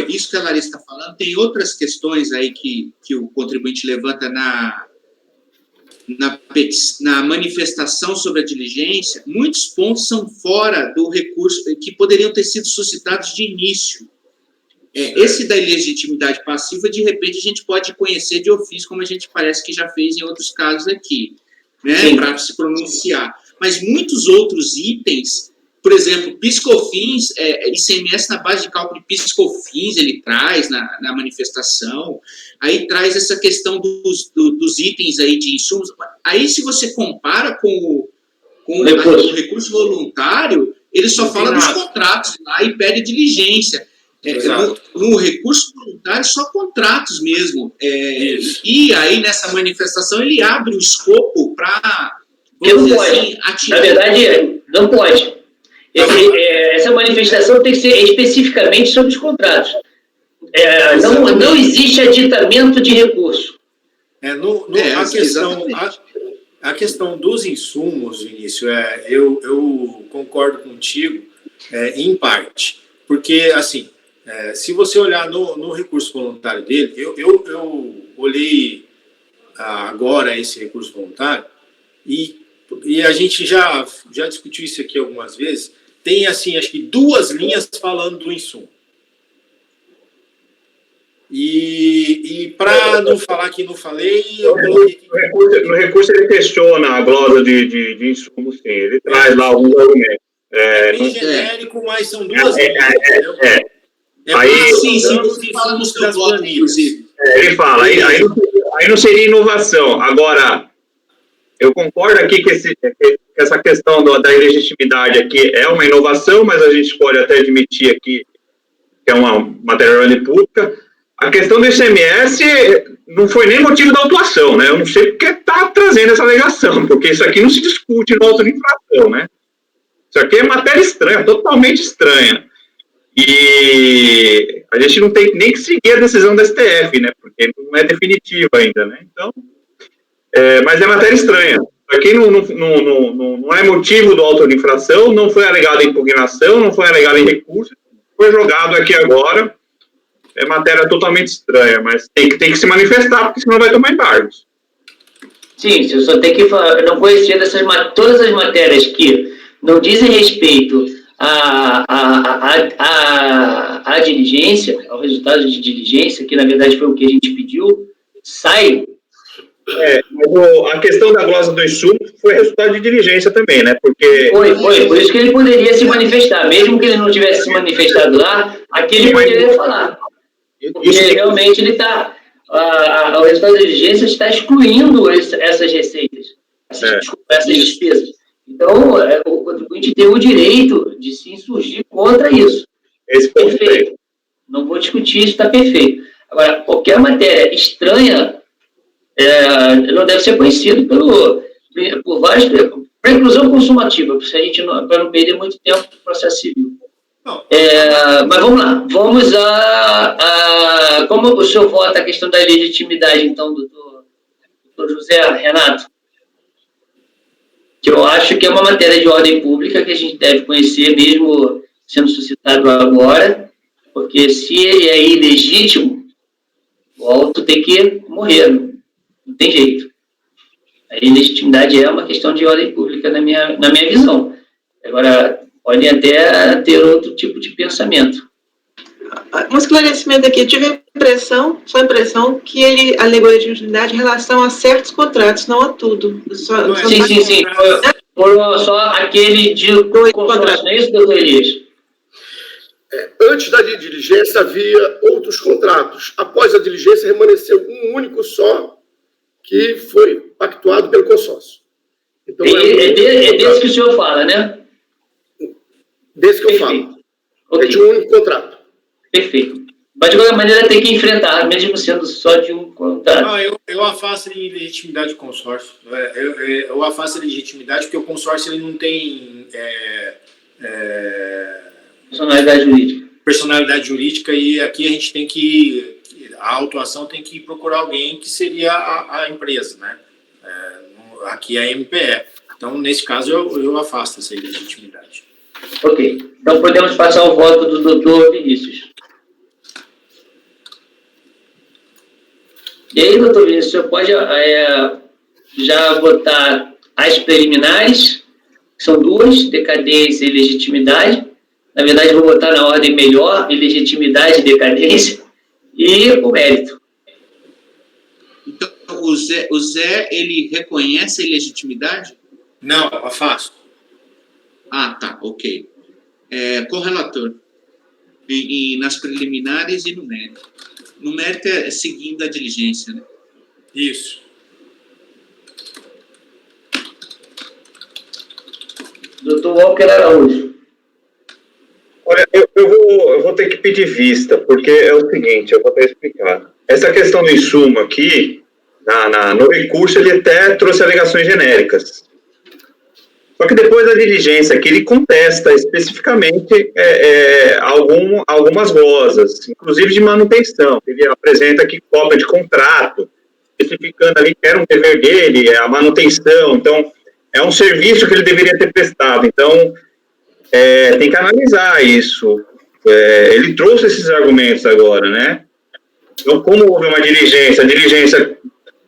isso que a Larissa está falando, tem outras questões aí que o contribuinte levanta na manifestação sobre a diligência. Muitos pontos são fora do recurso, que poderiam ter sido suscitados de início. Esse da ilegitimidade passiva, de repente, a gente pode conhecer de ofício, como a gente parece que já fez em outros casos aqui, né, para se pronunciar. Mas muitos outros itens... Por exemplo, PiscoFins, ICMS na base de cálculo de PiscoFins, ele traz na manifestação, aí traz essa questão dos itens aí de insumos. Aí, se você compara com o recurso voluntário, ele só fala dos contratos lá e pede diligência. No recurso voluntário, só contratos mesmo. E aí, nessa manifestação, ele abre o escopo para... Não pode. Assim, na verdade, não pode. Essa manifestação tem que ser especificamente sobre os contratos. Não existe aditamento de recurso. A questão dos insumos, Vinícius, eu concordo contigo em parte. Porque, assim, se você olhar no recurso voluntário dele, eu olhei agora esse recurso voluntário e a gente já discutiu isso aqui algumas vezes. Tem, assim, acho que 2 linhas falando do insumo. E para não falar que não falei, eu coloquei... No recurso ele questiona a glosa de insumo, sim. Ele traz lá alguns argumentos. Bem genérico, mas são 2 linhas, entendeu? Aí, sim, fala no seu bloco, inclusive. Ele fala, aí não seria inovação. Agora... Eu concordo aqui que essa questão da ilegitimidade aqui é uma inovação, mas a gente pode até admitir aqui que é uma matéria de ordem pública. A questão do ICMS não foi nem motivo da autuação, né? Eu não sei porque está trazendo essa alegação, porque isso aqui não se discute no auto de infração, né? Isso aqui é matéria estranha, totalmente estranha. E a gente não tem nem que seguir a decisão da STF, né? Porque não é definitiva ainda, né? Então... mas é matéria estranha. Aqui não é motivo do auto de infração, não foi alegado em impugnação, não foi alegado em recurso, foi jogado aqui agora. É matéria totalmente estranha, mas tem que se manifestar, porque senão vai tomar embargos. Sim, você só tem que não conhecer todas as matérias que não dizem respeito à diligência, ao resultado de diligência, que na verdade foi o que a gente pediu, sai. Mas a questão da glosa do insumo foi resultado de diligência também, né? Porque... Foi, por isso que ele poderia se manifestar, mesmo que ele não tivesse se manifestado lá, aqui ele poderia falar. Porque realmente ele está... o resultado da diligência está excluindo essas receitas, essas despesas. Então, o contribuinte tem o direito de se insurgir contra isso. Perfeito. Não vou discutir, isso está perfeito. Agora, qualquer matéria estranha não deve ser conhecido por vários... Para inclusão consumativa, para não perder muito tempo no processo civil. Mas vamos lá. Vamos como o senhor vota a questão da legitimidade, então, do José Renato? Que eu acho que é uma matéria de ordem pública que a gente deve conhecer, mesmo sendo suscitado agora, porque se ele é ilegítimo, o auto tem que morrer, não tem jeito. A ilegitimidade é uma questão de ordem pública na minha visão. Agora, podem até ter outro tipo de pensamento. Um esclarecimento aqui. Eu tive a impressão que ele alegou legitimidade em relação a certos contratos, não a tudo. Sim. Foram só aquele de consórcio, não é isso, doutor Elias? Antes da diligência havia outros contratos. Após a diligência, remanesceu um único só, que foi pactuado pelo consórcio. Então, é desse que o senhor fala, né? Desse que eu falo. Okay. É de um único contrato. Perfeito. Mas, de qualquer maneira, tem que enfrentar, mesmo sendo só de um contrato. Não, eu afasto a ilegitimidade do consórcio. Eu afasto a legitimidade porque o consórcio ele não tem personalidade jurídica, e aqui a gente tem que... A autuação tem que procurar alguém que seria a empresa, né? Aqui é a MPE. Então, nesse caso, eu afasto essa ilegitimidade. Ok. Então, podemos passar o voto do doutor Vinícius. E aí, doutor Vinícius, o senhor pode já votar as preliminares, que são duas, decadência e legitimidade. Na verdade, eu vou votar na ordem melhor, legitimidade e decadência, e o mérito. Então, o Zé, ele reconhece a ilegitimidade? Não, afasto. Ah, tá, ok. Correlator, nas preliminares e no mérito. No mérito é seguindo a diligência, né? Isso. Doutor Walker Araújo. Olha, eu vou ter que pedir vista, porque é o seguinte, eu vou até explicar. Essa questão do insumo aqui, no recurso, ele até trouxe alegações genéricas. Só que depois da diligência aqui, ele contesta especificamente algumas glosas, inclusive de manutenção. Ele apresenta aqui cópia de contrato, especificando ali que era um dever dele, a manutenção. Então, é um serviço que ele deveria ter prestado. Então, tem que analisar isso. Ele trouxe esses argumentos agora, né? Então, como houve uma diligência, a diligência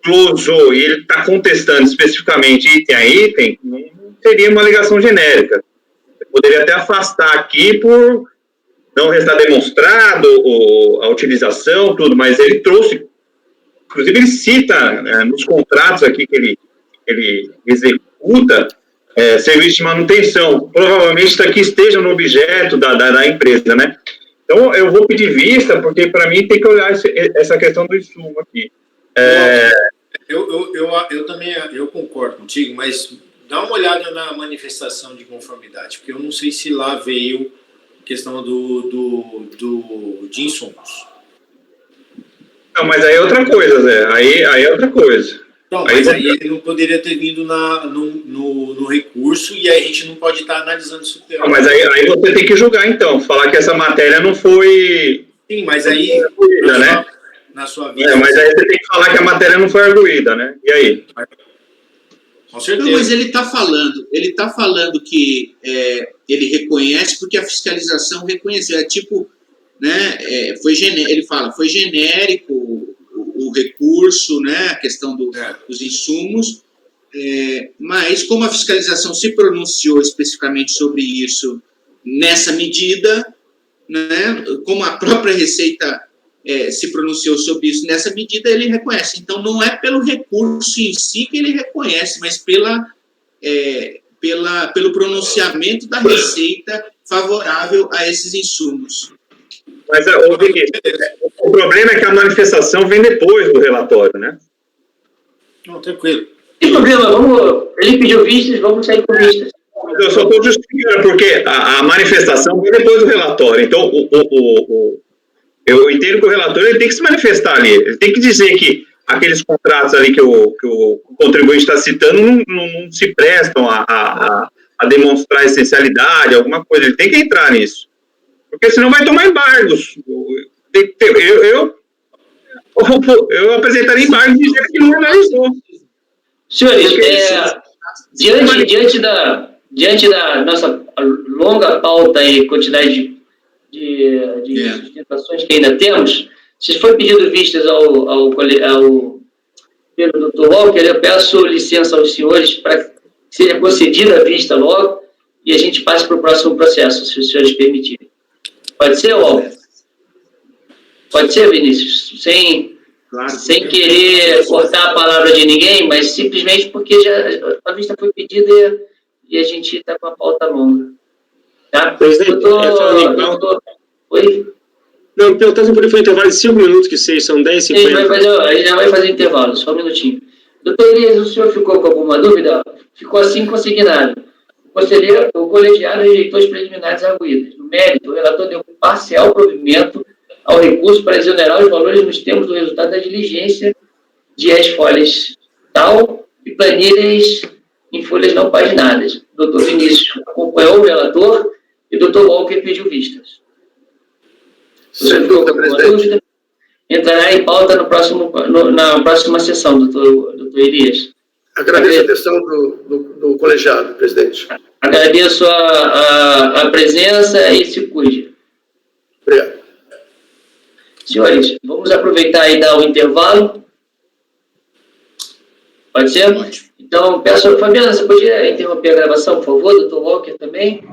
glosou e ele está contestando especificamente item a item, não seria uma alegação genérica. Eu poderia até afastar aqui por não restar demonstrado a utilização, tudo, mas ele trouxe, inclusive ele cita nos contratos aqui que ele executa, serviço de manutenção. Provavelmente daqui esteja no objeto da empresa, né? Então, eu vou pedir vista, porque para mim tem que olhar essa questão do insumo aqui. Eu também concordo contigo, mas dá uma olhada na manifestação de conformidade, porque eu não sei se lá veio a questão de insumos. Não, mas aí é outra coisa, Zé. Aí é outra coisa. Não, mas aí ele não poderia ter vindo no recurso, e aí a gente não pode estar analisando isso. Não, mas aí você tem que julgar, então. Falar que essa matéria não foi... Sim, mas aí... Na sua vida... mas aí você tem que falar que a matéria não foi arguída, né? E aí? Com certeza. Não, mas ele está falando que ele reconhece porque a fiscalização reconheceu. É tipo, né, ele fala, foi genérico o recurso, né, a questão dos insumos, mas como a fiscalização se pronunciou especificamente sobre isso nessa medida, né, como a própria Receita se pronunciou sobre isso nessa medida, ele reconhece. Então, não é pelo recurso em si que ele reconhece, mas pelo pronunciamento da Receita favorável a esses insumos. Mas, o problema é que a manifestação vem depois do relatório, né? Não, tranquilo. Não tem problema, ele pediu vistas, vamos sair com vistas. Eu só estou justificando, porque a manifestação vem depois do relatório. Então, eu entendo que o relator ele tem que se manifestar ali. Ele tem que dizer que aqueles contratos ali que o contribuinte está citando não se prestam a demonstrar essencialidade, alguma coisa. Ele tem que entrar nisso. Porque senão vai tomar embargos. Eu apresentaria embargos e dizer que não analisou. Senhores, diante da nossa longa pauta e quantidade de sustentações que ainda temos, se for pedido vistas pelo Dr. Walker, eu peço licença aos senhores para que seja concedida a vista logo e a gente passe para o próximo processo, se os senhores permitirem. Pode ser, Walker? Pode ser, Vinícius? Sem querer cortar a palavra de ninguém, mas simplesmente porque a vista foi pedida e a gente está com a pauta longa. Tá? Presidente, Oi? Não, perguntando se poderia fazer um intervalo de 5 minutos, que são 10h50. A gente já vai fazer intervalo, só um minutinho. Doutor Elias, o senhor ficou com alguma dúvida? Ficou assim consignado. O colegiado rejeitou as preliminares arguidas. No mérito, o relator deu parcial provimento ao recurso para exonerar os valores nos termos do resultado da diligência de as folhas tal e planilhas em folhas não paginadas. O doutor Vinícius acompanhou o relator e o doutor Walker pediu vistas. Sem dúvida, presidente. Entrará em pauta na próxima sessão, doutor Elias. Agradeço a atenção do colegiado, presidente. Agradeço a presença e se cuide. Obrigado. Senhores, vamos aproveitar e dar o intervalo. Pode ser? Ótimo. Então, peço, Fabiana, você podia interromper a gravação, por favor? Doutor Walker também?